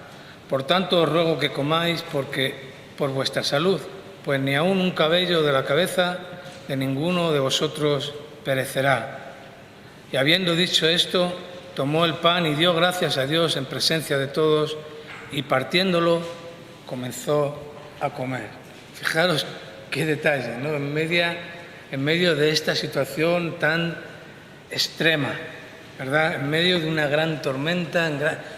Por tanto, os ruego que comáis por vuestra salud, pues ni aun un cabello de la cabeza de ninguno de vosotros perecerá. Y habiendo dicho esto, tomó el pan y dio gracias a Dios en presencia de todos, y partiéndolo, comenzó a comer. Fijaros qué detalle, ¿no? En medio de esta situación tan extrema, ¿verdad? En medio de una gran tormenta,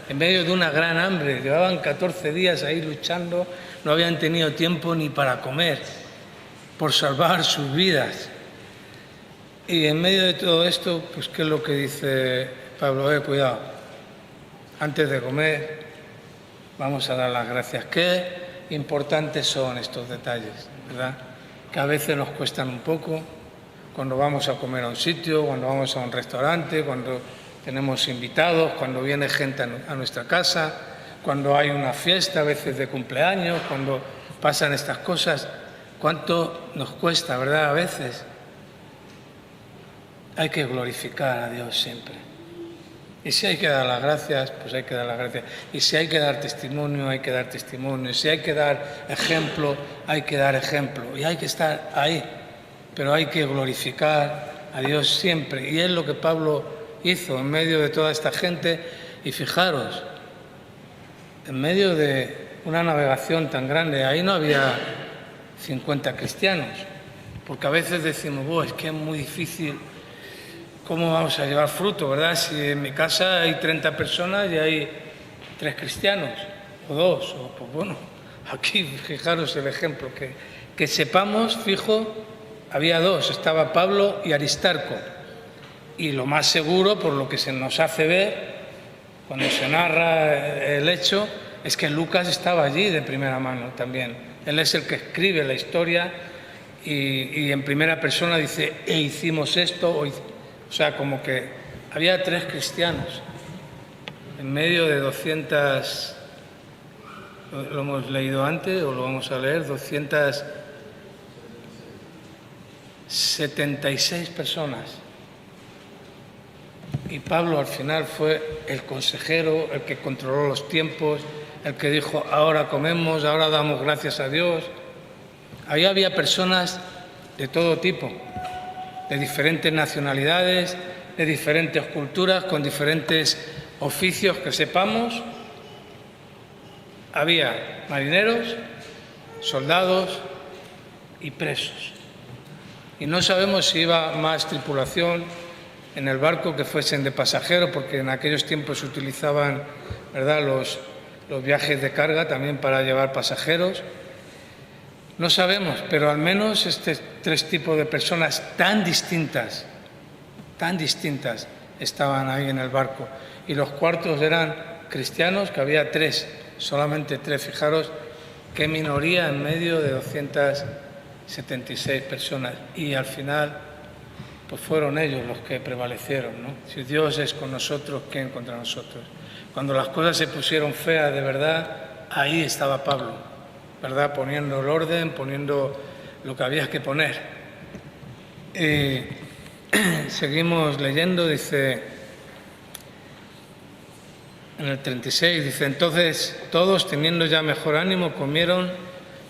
en medio de una gran hambre. Llevaban 14 días ahí luchando, no habían tenido tiempo ni para comer, por salvar sus vidas. Y en medio de todo esto, pues ¿qué es lo que dice Pablo? Cuidado, antes de comer vamos a dar las gracias. Qué importantes son estos detalles, ¿verdad? Que a veces nos cuestan un poco, cuando vamos a comer a un sitio, cuando vamos a un restaurante, cuando tenemos invitados, cuando viene gente a nuestra casa, cuando hay una fiesta, a veces de cumpleaños, cuando pasan estas cosas. ¿Cuánto nos cuesta, verdad? A veces hay que glorificar a Dios siempre. Y si hay que dar las gracias, pues hay que dar las gracias. Y si hay que dar testimonio, hay que dar testimonio. Y si hay que dar ejemplo, hay que dar ejemplo. Y hay que estar ahí. Pero hay que glorificar a Dios siempre. Y es lo que Pablo hizo en medio de toda esta gente. Y fijaros, en medio de una navegación tan grande, ahí no había 50 cristianos. Porque a veces decimos, es que es muy difícil. ¿Cómo vamos a llevar fruto, verdad? Si en mi casa hay 30 personas y hay 3 cristianos, o 2, pues bueno, aquí fijaros el ejemplo, que sepamos, fijo, había 2, estaba Pablo y Aristarco, y lo más seguro, por lo que se nos hace ver, cuando se narra el hecho, es que Lucas estaba allí de primera mano también. Él es el que escribe la historia y en primera persona dice, hicimos esto, o sea, como que había 3 cristianos en medio de 200, lo hemos leído antes o lo vamos a leer, 276 personas. Y Pablo al final fue el consejero, el que controló los tiempos, el que dijo, ahora comemos, ahora damos gracias a Dios. Ahí había personas de todo tipo, de diferentes nacionalidades, de diferentes culturas, con diferentes oficios que sepamos. Había marineros, soldados y presos. Y no sabemos si iba más tripulación en el barco que fuesen de pasajeros, porque en aquellos tiempos se utilizaban, ¿verdad?, los viajes de carga también para llevar pasajeros. No sabemos, pero al menos estos 3 tipos de personas tan distintas, estaban ahí en el barco. Y los cuartos eran cristianos, que había 3, solamente 3. Fijaros qué minoría en medio de 276 personas. Y al final, pues fueron ellos los que prevalecieron, ¿no? Si Dios es con nosotros, ¿quién contra nosotros? Cuando las cosas se pusieron feas de verdad, ahí estaba Pablo, ¿verdad? Poniendo el orden, poniendo lo que había que poner. Seguimos leyendo, dice, en el 36, dice, entonces todos, teniendo ya mejor ánimo, comieron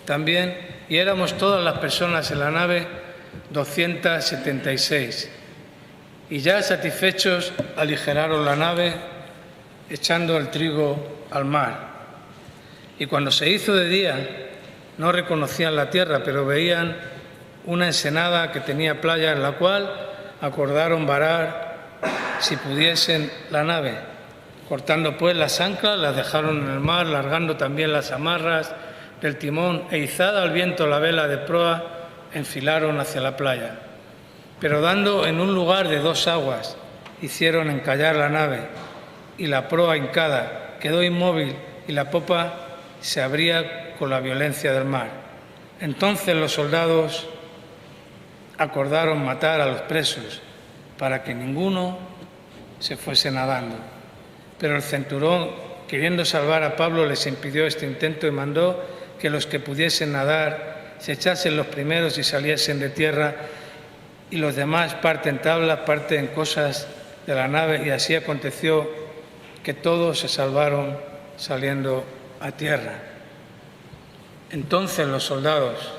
también, y éramos todas las personas en la nave 276. Y ya satisfechos, aligeraron la nave, echando el trigo al mar. Y cuando se hizo de día, no reconocían la tierra, pero veían una ensenada que tenía playa, en la cual acordaron varar, si pudiesen, la nave. Cortando pues las anclas, las dejaron en el mar, largando también las amarras del timón, e izada al viento la vela de proa, enfilaron hacia la playa. Pero dando en un lugar de 2 aguas, hicieron encallar la nave, y la proa hincada quedó inmóvil, y la popa se abría con la violencia del mar. Entonces los soldados acordaron matar a los presos, para que ninguno se fuese nadando. Pero el centurión, queriendo salvar a Pablo, les impidió este intento y mandó que los que pudiesen nadar se echasen los primeros y saliesen de tierra, y los demás parte en tablas, parte en cosas de la nave, y así aconteció que todos se salvaron saliendo a tierra. Entonces los soldados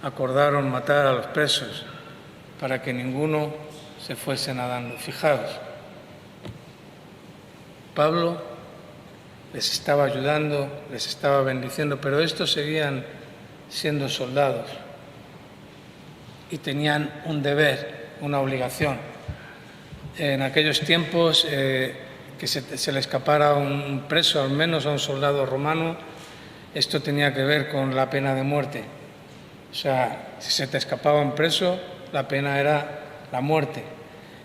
acordaron matar a los presos para que ninguno se fuese nadando. Fijaos, Pablo les estaba ayudando, les estaba bendiciendo, pero estos seguían siendo soldados y tenían un deber, una obligación. En aquellos tiempos, que se le escapara un preso, al menos a un soldado romano, esto tenía que ver con la pena de muerte. O sea, si se te escapaba un preso, la pena era la muerte.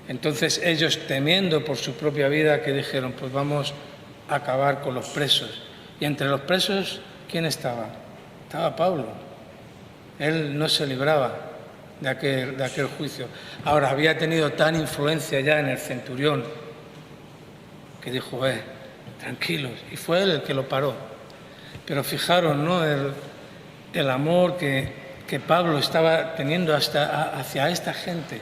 Entonces ellos, temiendo por su propia vida, que dijeron, pues vamos a acabar con los presos. Y entre los presos, ¿quién estaba? Estaba Pablo. Él no se libraba de aquel juicio. Ahora, había tenido tan influencia ya en el centurión que dijo, tranquilos, y fue él el que lo paró. Pero fijaros, ¿no?, el amor que Pablo estaba teniendo hacia esta gente,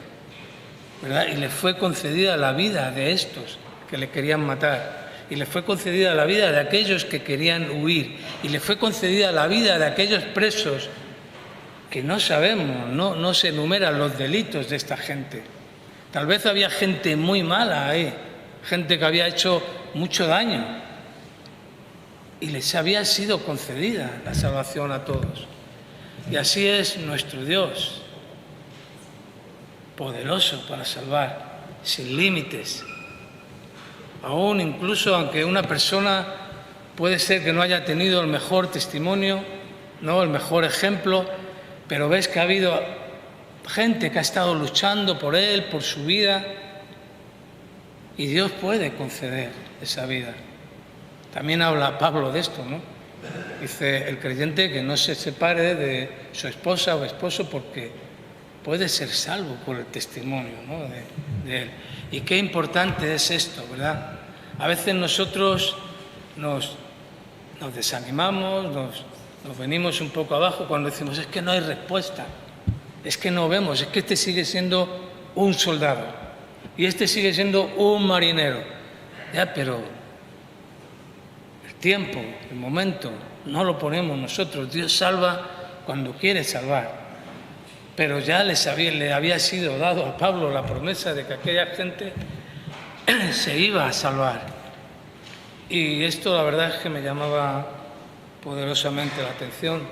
¿verdad? Y le fue concedida la vida de estos que le querían matar, y le fue concedida la vida de aquellos que querían huir, y le fue concedida la vida de aquellos presos que no sabemos, no se enumeran los delitos de esta gente. Tal vez había gente muy mala ahí, gente que había hecho mucho daño, y les había sido concedida la salvación a todos. Y así es nuestro Dios, poderoso para salvar, sin límites. Aún incluso aunque una persona puede ser que no haya tenido el mejor testimonio, no el mejor ejemplo, pero ves que ha habido gente que ha estado luchando por él, por su vida, y Dios puede conceder esa vida. También habla Pablo de esto, ¿no? Dice, el creyente que no se separe de su esposa o esposo porque puede ser salvo por el testimonio, ¿no?, de él. Y qué importante es esto, ¿verdad? A veces nosotros nos desanimamos, nos venimos un poco abajo cuando decimos, es que no hay respuesta, es que no vemos, es que este sigue siendo un soldado y este sigue siendo un marinero. Ya, pero el tiempo, el momento, no lo ponemos nosotros. Dios salva cuando quiere salvar. Pero ya le había sido dado a Pablo la promesa de que aquella gente se iba a salvar. Y esto la verdad es que me llamaba poderosamente la atención.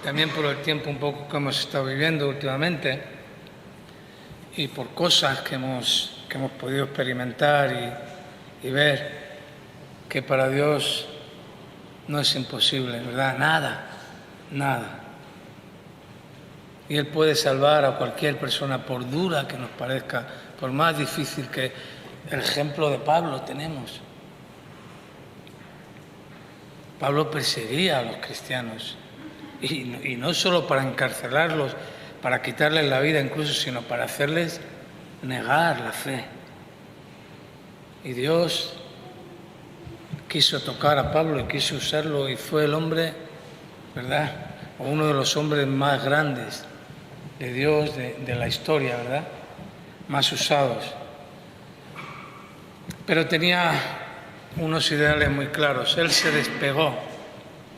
También por el tiempo un poco que hemos estado viviendo últimamente y por cosas que hemos podido experimentar y ver, que para Dios no es imposible, ¿verdad? Nada. Y Él puede salvar a cualquier persona, por dura que nos parezca, por más difícil que el ejemplo de Pablo tenemos. Pablo perseguía a los cristianos, y no solo para encarcelarlos, para quitarles la vida incluso, sino para hacerles negar la fe. Y Dios quiso tocar a Pablo y quiso usarlo, y fue el hombre, ¿verdad?, o uno de los hombres más grandes de Dios de la historia, ¿verdad?, más usados. Pero tenía unos ideales muy claros. Él se despegó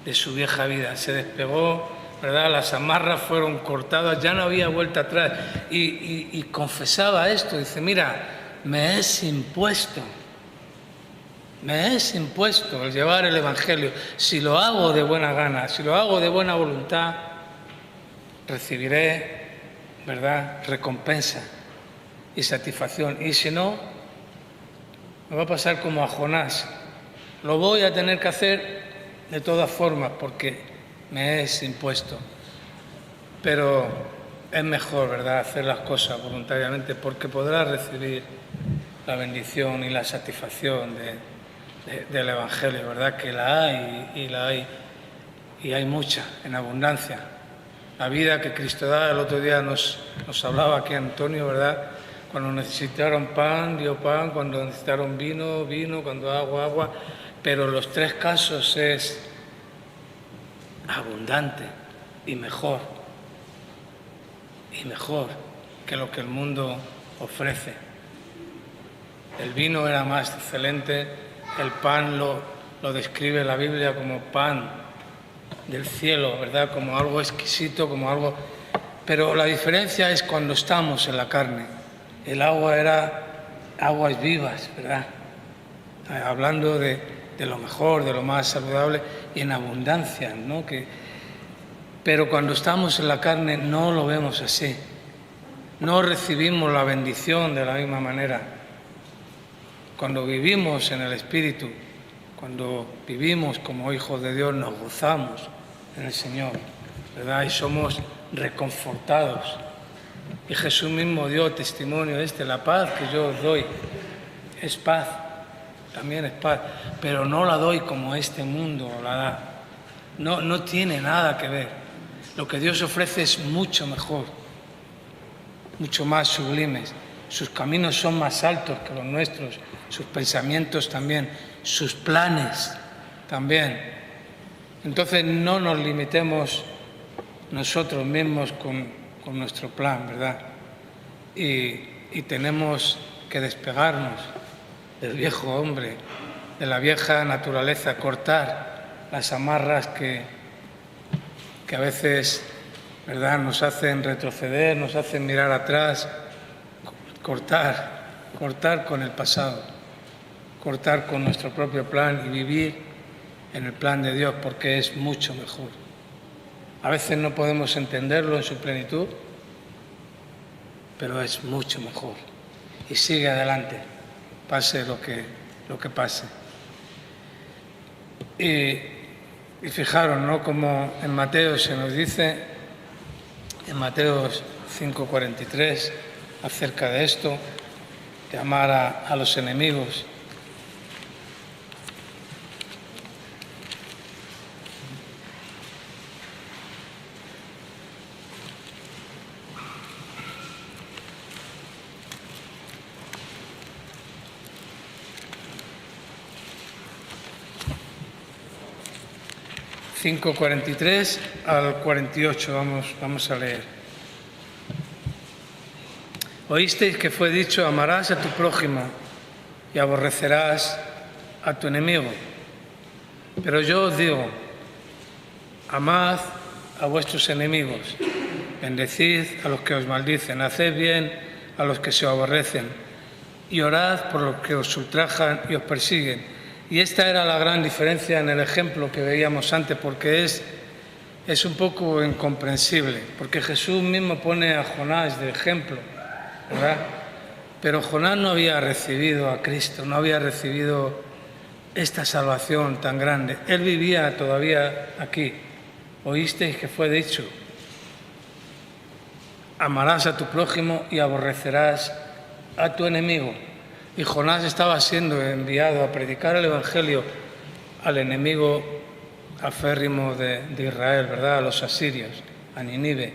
de su vieja vida, se despegó, ¿verdad?, las amarras fueron cortadas, ya no había vuelta atrás, y confesaba esto, dice, mira, me es impuesto el llevar el Evangelio. Si lo hago de buena gana, si lo hago de buena voluntad, recibiré, ¿verdad?, recompensa. y satisfacción. Y si no, me va a pasar como a Jonás. Lo voy a tener que hacer de todas formas porque me es impuesto. Pero es mejor, ¿verdad?, hacer las cosas voluntariamente porque podrás recibir la bendición y la satisfacción del Evangelio, ¿verdad?, que la hay y hay mucha, en abundancia. La vida que Cristo da, el otro día nos hablaba aquí Antonio, ¿verdad?, cuando necesitaron pan, dio pan, cuando necesitaron vino, vino, cuando agua, pero en los tres casos es abundante y mejor que lo que el mundo ofrece. El vino era más excelente, el pan lo describe la Biblia como pan del cielo, ¿verdad?, como algo exquisito, como algo... Pero la diferencia es cuando estamos en la carne. El agua era aguas vivas, ¿verdad?, hablando de lo mejor, de lo más saludable y en abundancia, ¿no? Pero cuando estamos en la carne no lo vemos así. No recibimos la bendición de la misma manera. Cuando vivimos en el Espíritu, cuando vivimos como hijos de Dios, nos gozamos en el Señor, ¿verdad? Y somos reconfortados. Y Jesús mismo dio testimonio la paz que yo os doy es paz, también es paz, pero no la doy como este mundo la da. No tiene nada que ver. Lo que Dios ofrece es mucho mejor, mucho más sublimes. Sus caminos son más altos que los nuestros, sus pensamientos también, sus planes también. Entonces no nos limitemos nosotros mismos con nuestro plan, ¿verdad? Y tenemos que despegarnos del viejo hombre, de la vieja naturaleza, cortar las amarras que a veces, ¿verdad?, nos hacen retroceder, nos hacen mirar atrás, cortar con el pasado, cortar con nuestro propio plan y vivir en el plan de Dios porque es mucho mejor. A veces no podemos entenderlo en su plenitud, pero es mucho mejor. Y sigue adelante, pase lo que pase. Y fijaros, ¿no?, como en Mateo se nos dice, en Mateo 5:43, acerca de esto, de amar a los enemigos. Cinco 43 al 48, vamos a leer. Oísteis que fue dicho: amarás a tu prójimo y aborrecerás a tu enemigo. Pero yo os digo, amad a vuestros enemigos, bendecid a los que os maldicen, haced bien a los que se aborrecen y orad por los que os ultrajan y os persiguen. Y esta era la gran diferencia en el ejemplo que veíamos antes, porque es un poco incomprensible, porque Jesús mismo pone a Jonás de ejemplo, ¿verdad? Pero Jonás no había recibido a Cristo, no había recibido esta salvación tan grande. Él vivía todavía aquí. Oísteis que fue dicho: amarás a tu prójimo y aborrecerás a tu enemigo. Y Jonás estaba siendo enviado a predicar el Evangelio al enemigo aférrimo de Israel, ¿verdad?, a los asirios, a Nínive.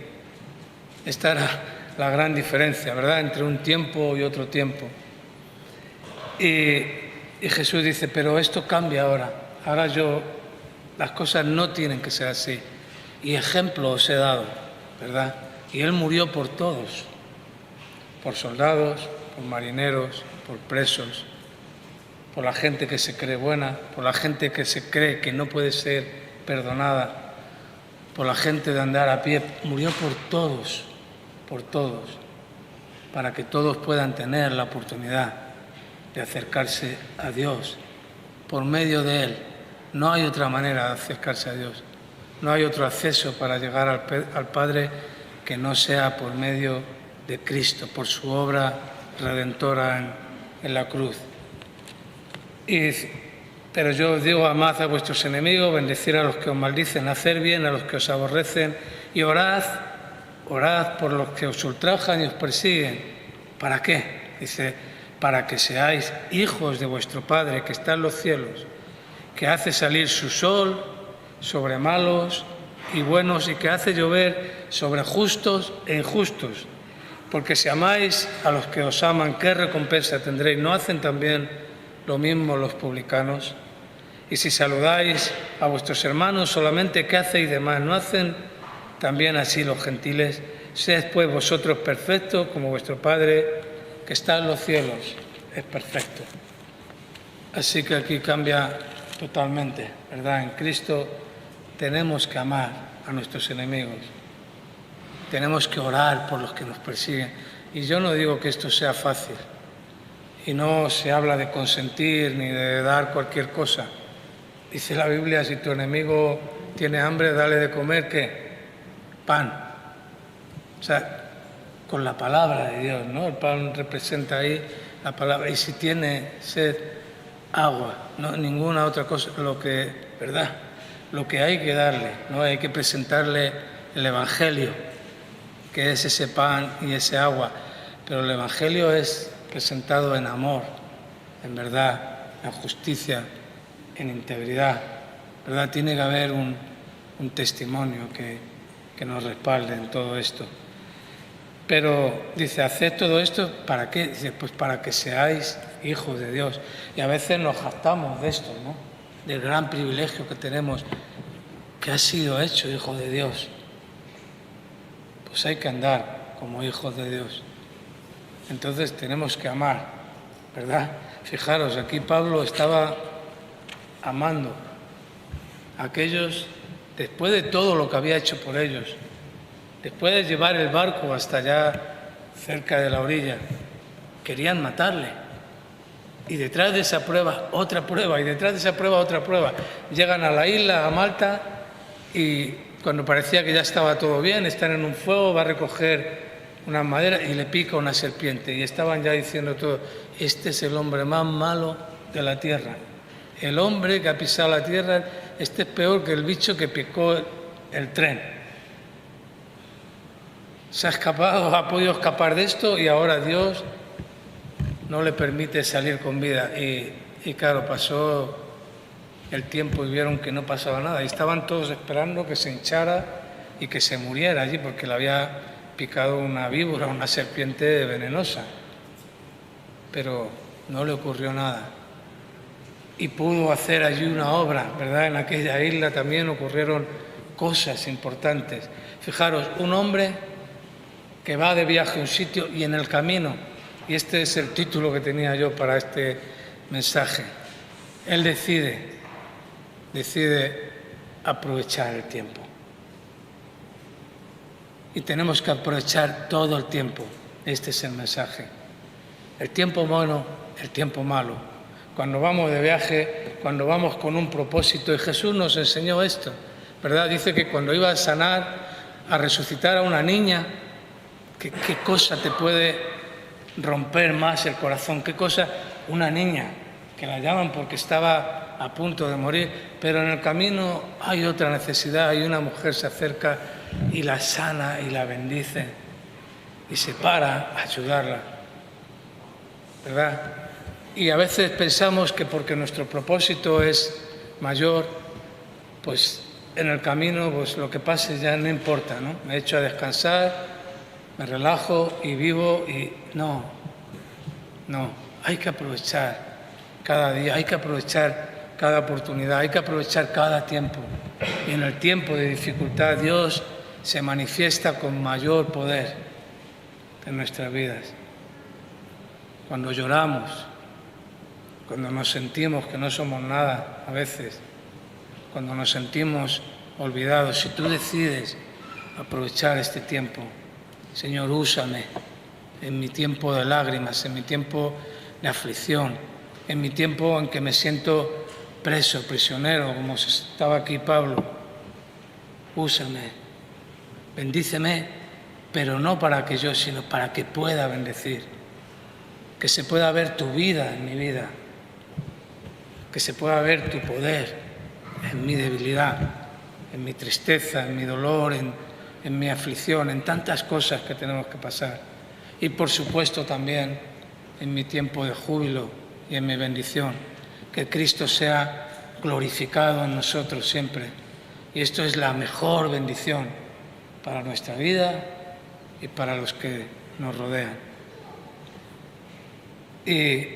Esta era la gran diferencia, ¿verdad?, entre un tiempo y otro tiempo. Y Jesús dice: pero esto cambia ahora. Ahora las cosas no tienen que ser así. Y ejemplo os he dado, ¿verdad? Y Él murió por todos, por soldados, por marineros, por presos, por la gente que se cree buena, por la gente que se cree que no puede ser perdonada, por la gente de andar a pie. Murió por todos, para que todos puedan tener la oportunidad de acercarse a Dios por medio de Él. No hay otra manera de acercarse a Dios, no hay otro acceso para llegar al Padre que no sea por medio de Cristo, por su obra redentora en la cruz. Pero yo os digo, amad a vuestros enemigos, bendecid a los que os maldicen, hacer bien a los que os aborrecen y orad por los que os ultrajan y os persiguen. ¿Para qué? Dice, para que seáis hijos de vuestro Padre que está en los cielos, que hace salir su sol sobre malos y buenos y que hace llover sobre justos e injustos. Porque si amáis a los que os aman, ¿qué recompensa tendréis? ¿No hacen también lo mismo los publicanos? Y si saludáis a vuestros hermanos solamente, ¿qué hacéis de más? ¿No hacen también así los gentiles? Sed pues vosotros perfectos como vuestro Padre que está en los cielos es perfecto. Así que aquí cambia totalmente, ¿verdad? En Cristo tenemos que amar a nuestros enemigos. Tenemos que orar por los que nos persiguen. Y yo no digo que esto sea fácil. Y no se habla de consentir ni de dar cualquier cosa. Dice la Biblia, si tu enemigo tiene hambre, dale de comer, ¿qué? Pan. O sea, con la palabra de Dios, ¿no? El pan representa ahí la palabra. Y si tiene sed, agua. No, ninguna otra cosa, ¿verdad? Lo que hay que darle, ¿no? Hay que presentarle el Evangelio, que es ese pan y ese agua. Pero el Evangelio es presentado en amor, en verdad, en justicia, en integridad, ¿verdad? Tiene que haber un testimonio que nos respalde en todo esto. Pero dice, haced todo esto, ¿para qué? Dice, pues para que seáis hijos de Dios. Y a veces nos jactamos de esto, ¿no? Del gran privilegio que tenemos, que ha sido hecho hijo de Dios. Pues hay que andar como hijos de Dios. Entonces tenemos que amar, ¿verdad? Fijaros, aquí Pablo estaba amando a aquellos después de todo lo que había hecho por ellos, después de llevar el barco hasta allá cerca de la orilla, querían matarle. Y detrás de esa prueba, otra prueba, y detrás de esa prueba, otra prueba. Llegan a la isla, a Malta, y cuando parecía que ya estaba todo bien, están en un fuego, va a recoger una madera y le pica una serpiente. Y estaban ya diciendo todo, este es el hombre más malo de la tierra. El hombre que ha pisado la tierra, este es peor que el bicho que picó el tren. Se ha escapado, ha podido escapar de esto y ahora Dios no le permite salir con vida. Y claro, pasó el tiempo y vieron que no pasaba nada. Y estaban todos esperando que se hinchara y que se muriera allí porque le había picado una víbora, una serpiente venenosa. Pero no le ocurrió nada. Y pudo hacer allí una obra, ¿verdad? En aquella isla también ocurrieron cosas importantes. Fijaros, un hombre que va de viaje a un sitio y en el camino, y este es el título que tenía yo para este mensaje, él decide aprovechar el tiempo. Y tenemos que aprovechar todo el tiempo. Este es el mensaje. El tiempo bueno, el tiempo malo. Cuando vamos de viaje, cuando vamos con un propósito, y Jesús nos enseñó esto, ¿verdad? Dice que cuando iba a sanar, a resucitar a una niña, ¿qué cosa te puede romper más el corazón? ¿Qué cosa? Una niña, que la llaman porque estaba a punto de morir, pero en el camino hay otra necesidad y una mujer se acerca y la sana y la bendice y se para a ayudarla, ¿verdad? Y a veces pensamos que porque nuestro propósito es mayor, pues en el camino pues lo que pase ya no importa, ¿no? Me echo a descansar, me relajo y vivo y no, hay que aprovechar cada día, hay que aprovechar cada oportunidad, hay que aprovechar cada tiempo. Y en el tiempo de dificultad Dios se manifiesta con mayor poder en nuestras vidas. Cuando lloramos, cuando nos sentimos que no somos nada a veces, cuando nos sentimos olvidados, si tú decides aprovechar este tiempo, Señor, úsame en mi tiempo de lágrimas, en mi tiempo de aflicción, en mi tiempo en que me siento preso, prisionero, como estaba aquí Pablo. Úsame, bendíceme, pero no para que yo, sino para que pueda bendecir. que se pueda ver tu vida en mi vida, que se pueda ver tu poder en mi debilidad, en mi tristeza, en mi dolor, en mi aflicción, en tantas cosas que tenemos que pasar. Y por supuesto también en mi tiempo de júbilo y en mi bendición, que Cristo sea glorificado en nosotros siempre. Y esto es la mejor bendición para nuestra vida y para los que nos rodean. Y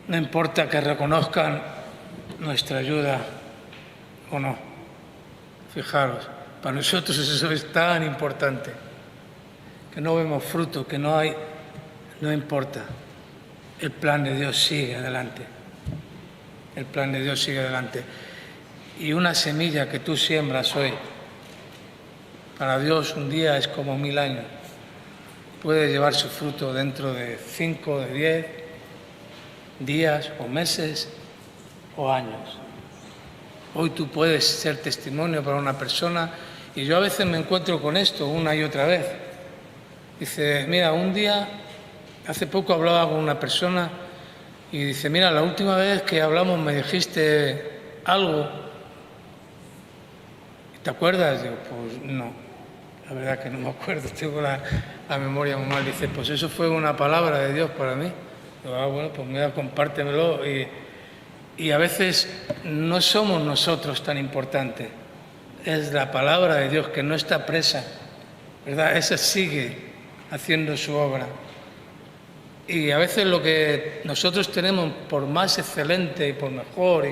no importa que reconozcan nuestra ayuda o no. Fijaros, para nosotros eso es tan importante, que no vemos fruto, que no importa. El plan de Dios sigue adelante. El plan de Dios sigue adelante. Y una semilla que tú siembras hoy, para Dios un día es como 1000 años. Puede llevar su fruto dentro de 5, de 10 días o meses o años. Hoy tú puedes ser testimonio para una persona, y yo a veces me encuentro con esto una y otra vez. Dice, mira, un día, hace poco hablaba con una persona y dice, mira, la última vez que hablamos me dijiste algo. ¿Te acuerdas? Digo, pues no, la verdad que no me acuerdo, tengo la memoria muy mal. Dice, pues eso fue una palabra de Dios para mí. Digo, bueno, pues mira, compártemelo. Y a veces no somos nosotros tan importantes, es la palabra de Dios que no está presa, ¿verdad? Esa sigue haciendo su obra. Y a veces lo que nosotros tenemos por más excelente y por mejor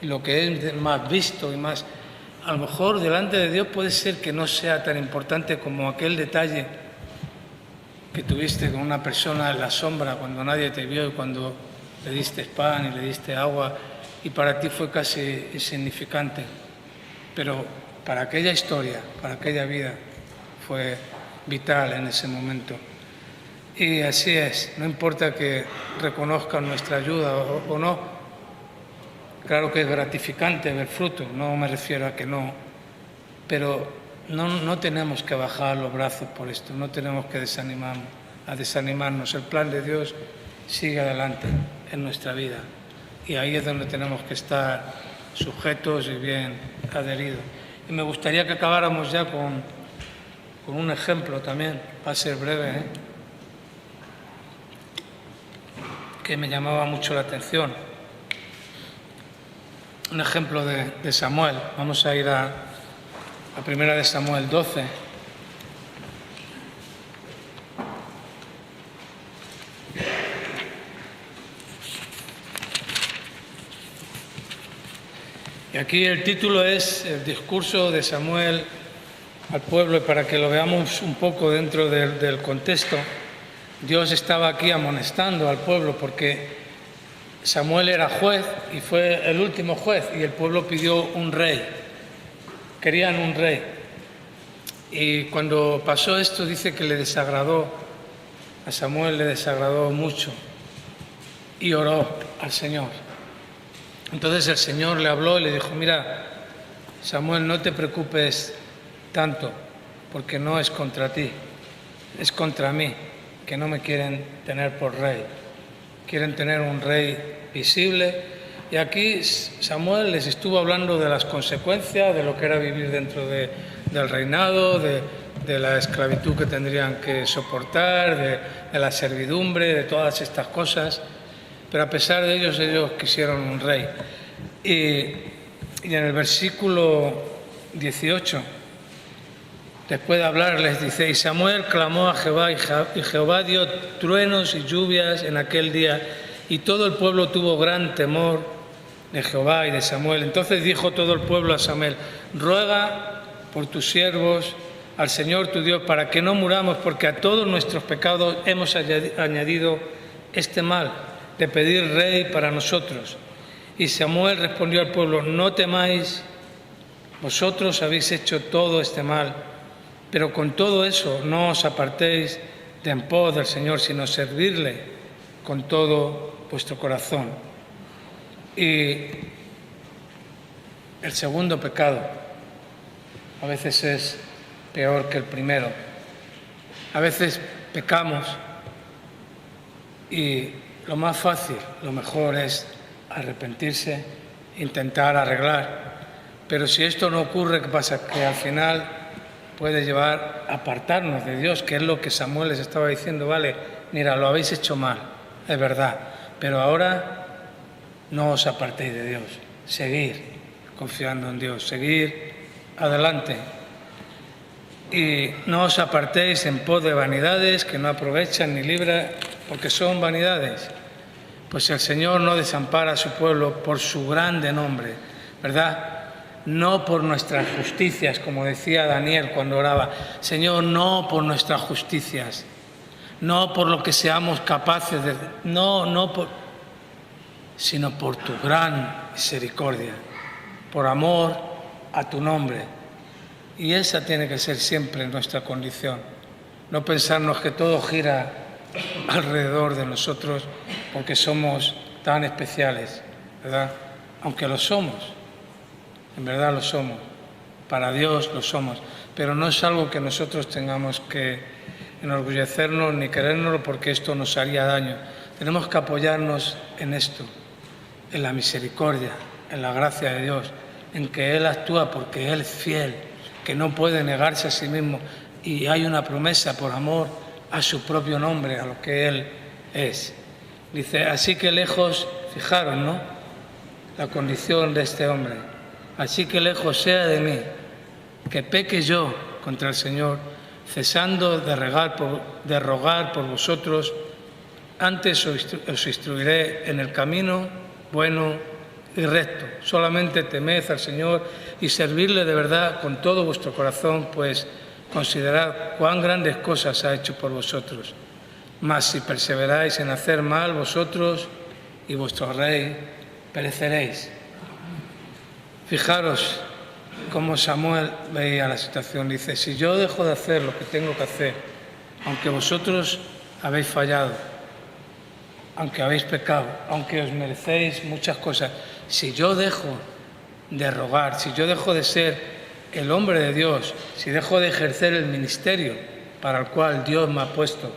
y lo que es más visto y más, a lo mejor delante de Dios puede ser que no sea tan importante como aquel detalle que tuviste con una persona en la sombra cuando nadie te vio y cuando le diste pan y le diste agua y para ti fue casi insignificante. Pero para aquella historia, para aquella vida, fue vital en ese momento. Y así es, no importa que reconozcan nuestra ayuda o no. Claro que es gratificante ver fruto, no me refiero a que no, pero no tenemos que bajar los brazos por esto, no tenemos que desanimarnos. El plan de Dios sigue adelante en nuestra vida y ahí es donde tenemos que estar sujetos y bien adheridos. Y me gustaría que acabáramos ya con un ejemplo también, va a ser breve, que me llamaba mucho la atención. Un ejemplo de Samuel. Vamos a ir a primera de Samuel 12. Y aquí el título es el discurso de Samuel al pueblo, y para que lo veamos un poco dentro del contexto, Dios estaba aquí amonestando al pueblo porque Samuel era juez y fue el último juez y el pueblo pidió un rey, querían un rey. Y cuando pasó esto dice que le desagradó, a Samuel le desagradó mucho y oró al Señor. Entonces el Señor le habló y le dijo, mira, Samuel, no te preocupes tanto porque no es contra ti, es contra mí, que no me quieren tener por rey. Quieren tener un rey visible. Y aquí Samuel les estuvo hablando de las consecuencias, de lo que era vivir dentro del reinado, de la esclavitud que tendrían que soportar, de la servidumbre, de todas estas cosas. Pero a pesar de ellos quisieron un rey. Y en el versículo 18, después de hablar, les dice, y Samuel clamó a Jehová, y Jehová dio truenos y lluvias en aquel día, y todo el pueblo tuvo gran temor de Jehová y de Samuel. Entonces dijo todo el pueblo a Samuel, ruega por tus siervos al Señor tu Dios, para que no muramos, porque a todos nuestros pecados hemos añadido este mal, de pedir rey para nosotros. Y Samuel respondió al pueblo, no temáis, vosotros habéis hecho todo este mal, pero con todo eso no os apartéis de en pos del Señor, sino servirle con todo vuestro corazón. Y el segundo pecado a veces es peor que el primero. A veces pecamos y lo más fácil, lo mejor es arrepentirse, intentar arreglar. Pero si esto no ocurre, ¿qué pasa? Que al final puede llevar a apartarnos de Dios, que es lo que Samuel les estaba diciendo. Vale, mira, lo habéis hecho mal, es verdad, pero ahora no os apartéis de Dios. Seguir confiando en Dios, seguir adelante. Y no os apartéis en pos de vanidades que no aprovechan ni libran, porque son vanidades. Pues el Señor no desampara a su pueblo por su grande nombre, ¿verdad? No por nuestras justicias, como decía Daniel cuando oraba. Señor, no por nuestras justicias, no por lo que seamos capaces de... sino por tu gran misericordia, por amor a tu nombre. Y esa tiene que ser siempre nuestra condición. No pensarnos que todo gira alrededor de nosotros porque somos tan especiales, ¿verdad? Aunque lo somos, en verdad lo somos, para Dios lo somos, pero no es algo que nosotros tengamos que enorgullecernos ni querérnoslo porque esto nos haría daño. Tenemos que apoyarnos en esto, en la misericordia, en la gracia de Dios, en que Él actúa porque Él es fiel, que no puede negarse a sí mismo y hay una promesa por amor a su propio nombre, a lo que Él es. Dice, así que lejos, fijaros, ¿no?, la condición de este hombre. Así que lejos sea de mí que peque yo contra el Señor, cesando de rogar por vosotros, antes os instruiré en el camino bueno y recto. Solamente temed al Señor y servirle de verdad con todo vuestro corazón, pues considerad cuán grandes cosas ha hecho por vosotros. Mas si perseveráis en hacer mal, vosotros y vuestro rey pereceréis. Fijaros cómo Samuel veía la situación. Dice, si yo dejo de hacer lo que tengo que hacer, aunque vosotros habéis fallado, aunque habéis pecado, aunque os merecéis muchas cosas, si yo dejo de rogar, si yo dejo de ser el hombre de Dios, si dejo de ejercer el ministerio para el cual Dios me ha puesto,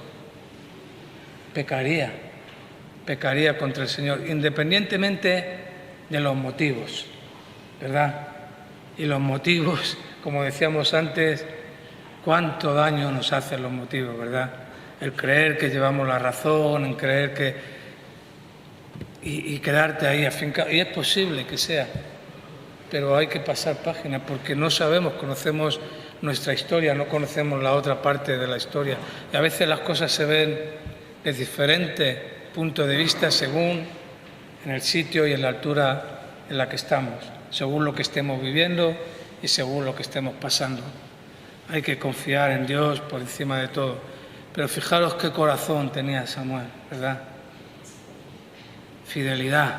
pecaría contra el Señor, independientemente de los motivos, ¿verdad? Y los motivos, como decíamos antes, cuánto daño nos hacen los motivos, ¿verdad? El creer que llevamos la razón, en creer que... y quedarte ahí afincado. Y es posible que sea, pero hay que pasar página porque no sabemos, conocemos nuestra historia, no conocemos la otra parte de la historia. Y a veces las cosas se ven de diferente punto de vista según en el sitio y en la altura en la que estamos, según lo que estemos viviendo y según lo que estemos pasando. Hay que confiar en Dios por encima de todo. Pero fijaros qué corazón tenía Samuel, ¿verdad? Fidelidad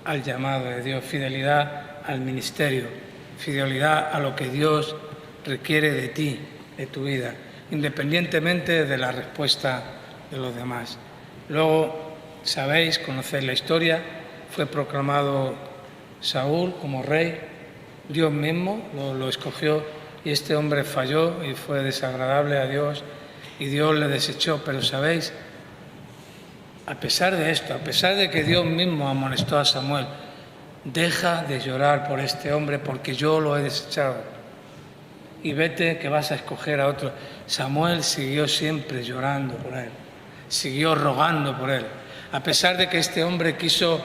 al llamado de Dios, fidelidad al ministerio, fidelidad a lo que Dios requiere de ti, de tu vida, independientemente de la respuesta de los demás. Luego, sabéis, conocéis la historia, fue proclamado Saúl como rey, Dios mismo lo escogió y este hombre falló y fue desagradable a Dios y Dios le desechó, pero sabéis, a pesar de esto, a pesar de que Dios mismo amonestó a Samuel, deja de llorar por este hombre porque yo lo he desechado y vete que vas a escoger a otro. Samuel siguió siempre llorando por él, siguió rogando por él, a pesar de que este hombre quiso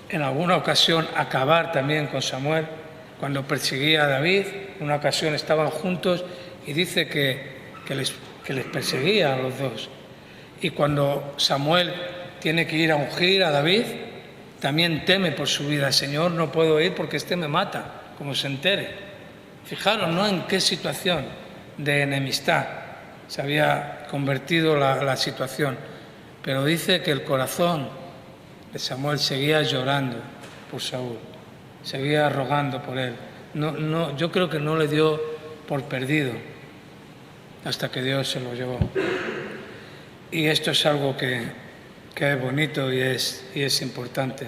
en alguna ocasión acabar también con Samuel, cuando perseguía a David, en una ocasión estaban juntos y dice que les perseguía a los dos. Y cuando Samuel tiene que ir a ungir a David, también teme por su vida. Señor, no puedo ir porque este me mata, como se entere. Fijaros, ¿no?, en qué situación de enemistad se había convertido la situación. Pero dice que el corazón de Samuel seguía llorando por Saúl, seguía rogando por él. Yo creo que no le dio por perdido hasta que Dios se lo llevó. Y esto es algo que es bonito y es importante.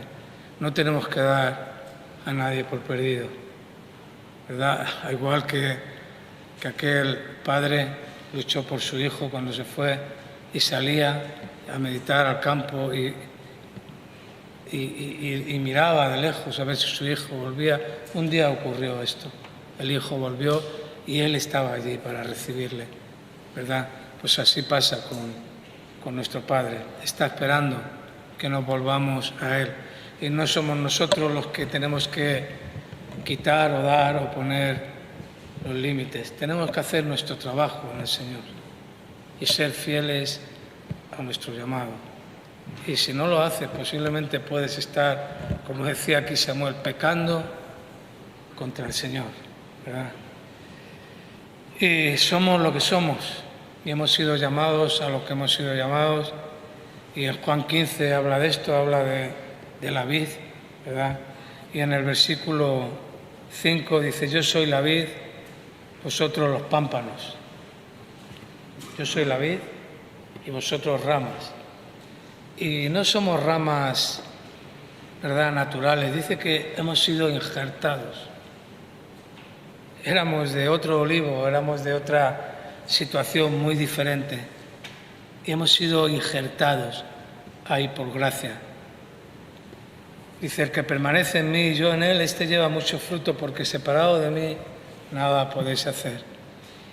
No tenemos que dar a nadie por perdido, ¿verdad? Igual que aquel padre luchó por su hijo cuando se fue y salía a meditar al campo y miraba de lejos a ver si su hijo volvía. Un día ocurrió esto, el hijo volvió y él estaba allí para recibirle, ¿verdad? Pues así pasa con nuestro Padre, está esperando que nos volvamos a Él. Y no somos nosotros los que tenemos que quitar o dar o poner los límites. Tenemos que hacer nuestro trabajo en el Señor y ser fieles a nuestro llamado. Y si no lo haces, posiblemente puedes estar, como decía aquí Samuel, pecando contra el Señor, ¿verdad? Y somos lo que somos y hemos sido llamados a lo que hemos sido llamados. Y en Juan 15 habla de esto, habla de la vid, ¿verdad? Y en el versículo 5 dice: yo soy la vid, vosotros los pámpanos. Yo soy la vid y vosotros ramas. Y no somos ramas, ¿verdad?, naturales. Dice que hemos sido injertados. Éramos de otro olivo, éramos de otra situación muy diferente. Y hemos sido injertados ahí por gracia. Dice: el que permanece en mí y yo en él, este lleva mucho fruto, porque separado de mí nada podéis hacer.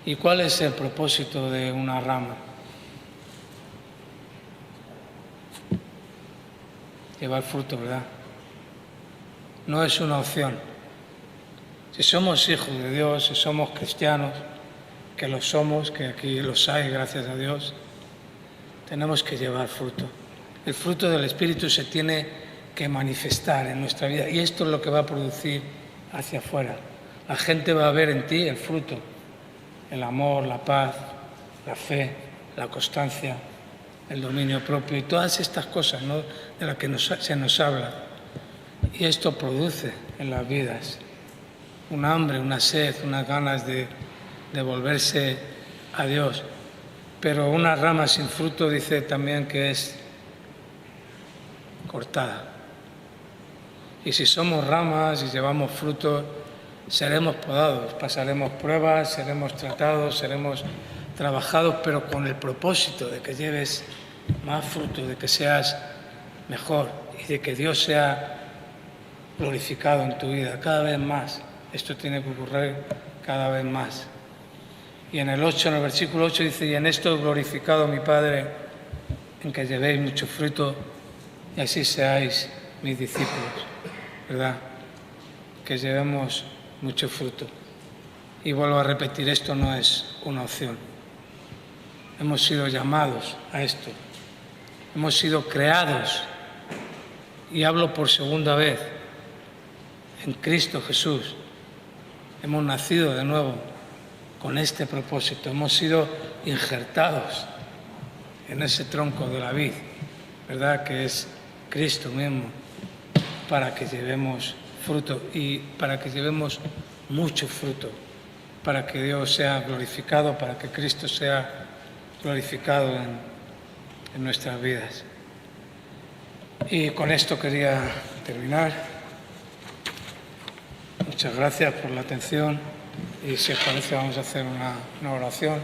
¿Y cuál es el propósito de una rama? Llevar fruto, ¿verdad? No es una opción. Si somos hijos de Dios, si somos cristianos, que lo somos, que aquí los hay, gracias a Dios, tenemos que llevar fruto. El fruto del Espíritu se tiene que manifestar en nuestra vida y esto es lo que va a producir hacia afuera. La gente va a ver en ti el fruto, el amor, la paz, la fe, la constancia, el dominio propio y todas estas cosas, ¿no?, de las que se nos habla. Y esto produce en las vidas un hambre, una sed, unas ganas de volverse a Dios. Pero una rama sin fruto dice también que es cortada. Y si somos ramas y llevamos fruto, seremos podados, pasaremos pruebas, seremos tratados, seremos trabajados, pero con el propósito de que lleves más fruto, de que seas mejor y de que Dios sea glorificado en tu vida cada vez más. Esto tiene que ocurrir cada vez más. Y en el versículo 8 dice: y en esto he glorificado a mi Padre, en que llevéis mucho fruto y así seáis mis discípulos, ¿verdad? Que llevemos mucho fruto. Y vuelvo a repetir, esto no es una opción. Hemos sido llamados a esto. Hemos sido creados, y hablo por segunda vez, en Cristo Jesús. Hemos nacido de nuevo con este propósito. Hemos sido injertados en ese tronco de la vid, ¿verdad?, que es Cristo mismo, para que llevemos fruto y para que llevemos mucho fruto, para que Dios sea glorificado, para que Cristo sea glorificado en nuestras vidas. Y con esto quería terminar. Muchas gracias por la atención y si os parece vamos a hacer una oración.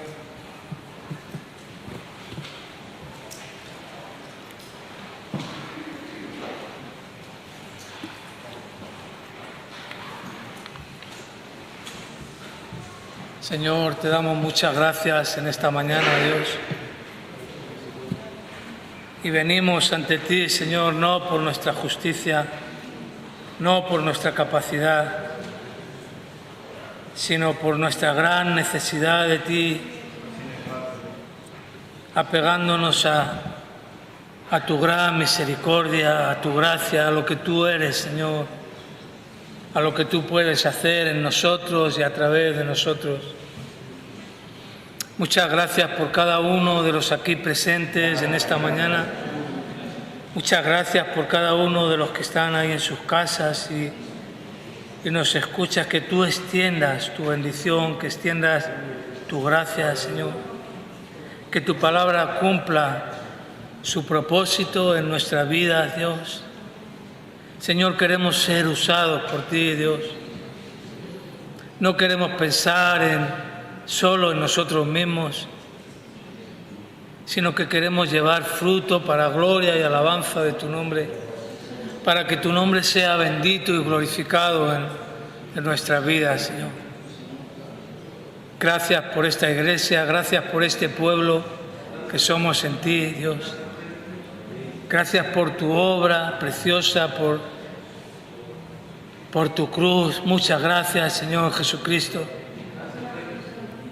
Señor, te damos muchas gracias en esta mañana, Dios. Y venimos ante ti, Señor, no por nuestra justicia, no por nuestra capacidad, sino por nuestra gran necesidad de ti, apegándonos a tu gran misericordia, a tu gracia, a lo que tú eres, Señor, a lo que tú puedes hacer en nosotros y a través de nosotros. Muchas gracias por cada uno de los aquí presentes en esta mañana. Muchas gracias por cada uno de los que están ahí en sus casas y nos escuchas, que tú extiendas tu bendición, que extiendas tu gracia, Señor. Que tu palabra cumpla su propósito en nuestras vidas, Dios. Señor, queremos ser usados por ti, Dios. No queremos pensar solo en nosotros mismos, sino que queremos llevar fruto para gloria y alabanza de tu nombre, para que tu nombre sea bendito y glorificado en nuestras vidas, Señor. Gracias por esta iglesia, gracias por este pueblo que somos en ti, Dios. Gracias por tu obra preciosa, por tu cruz. Muchas gracias, Señor Jesucristo.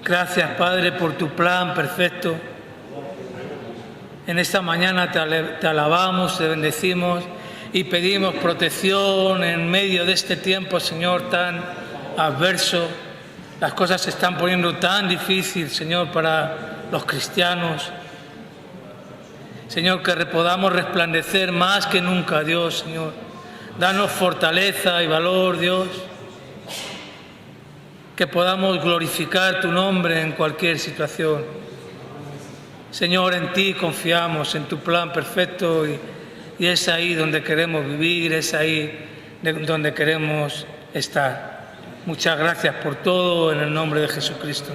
Gracias, Padre, por tu plan perfecto. En esta mañana te alabamos, te bendecimos y pedimos protección en medio de este tiempo, Señor, tan adverso. Las cosas se están poniendo tan difíciles, Señor, para los cristianos. Señor, que podamos resplandecer más que nunca, Dios, Señor. Danos fortaleza y valor, Dios. Que podamos glorificar tu nombre en cualquier situación. Señor, en ti confiamos, en tu plan perfecto y es ahí donde queremos vivir, es ahí donde queremos estar. Muchas gracias por todo, en el nombre de Jesucristo.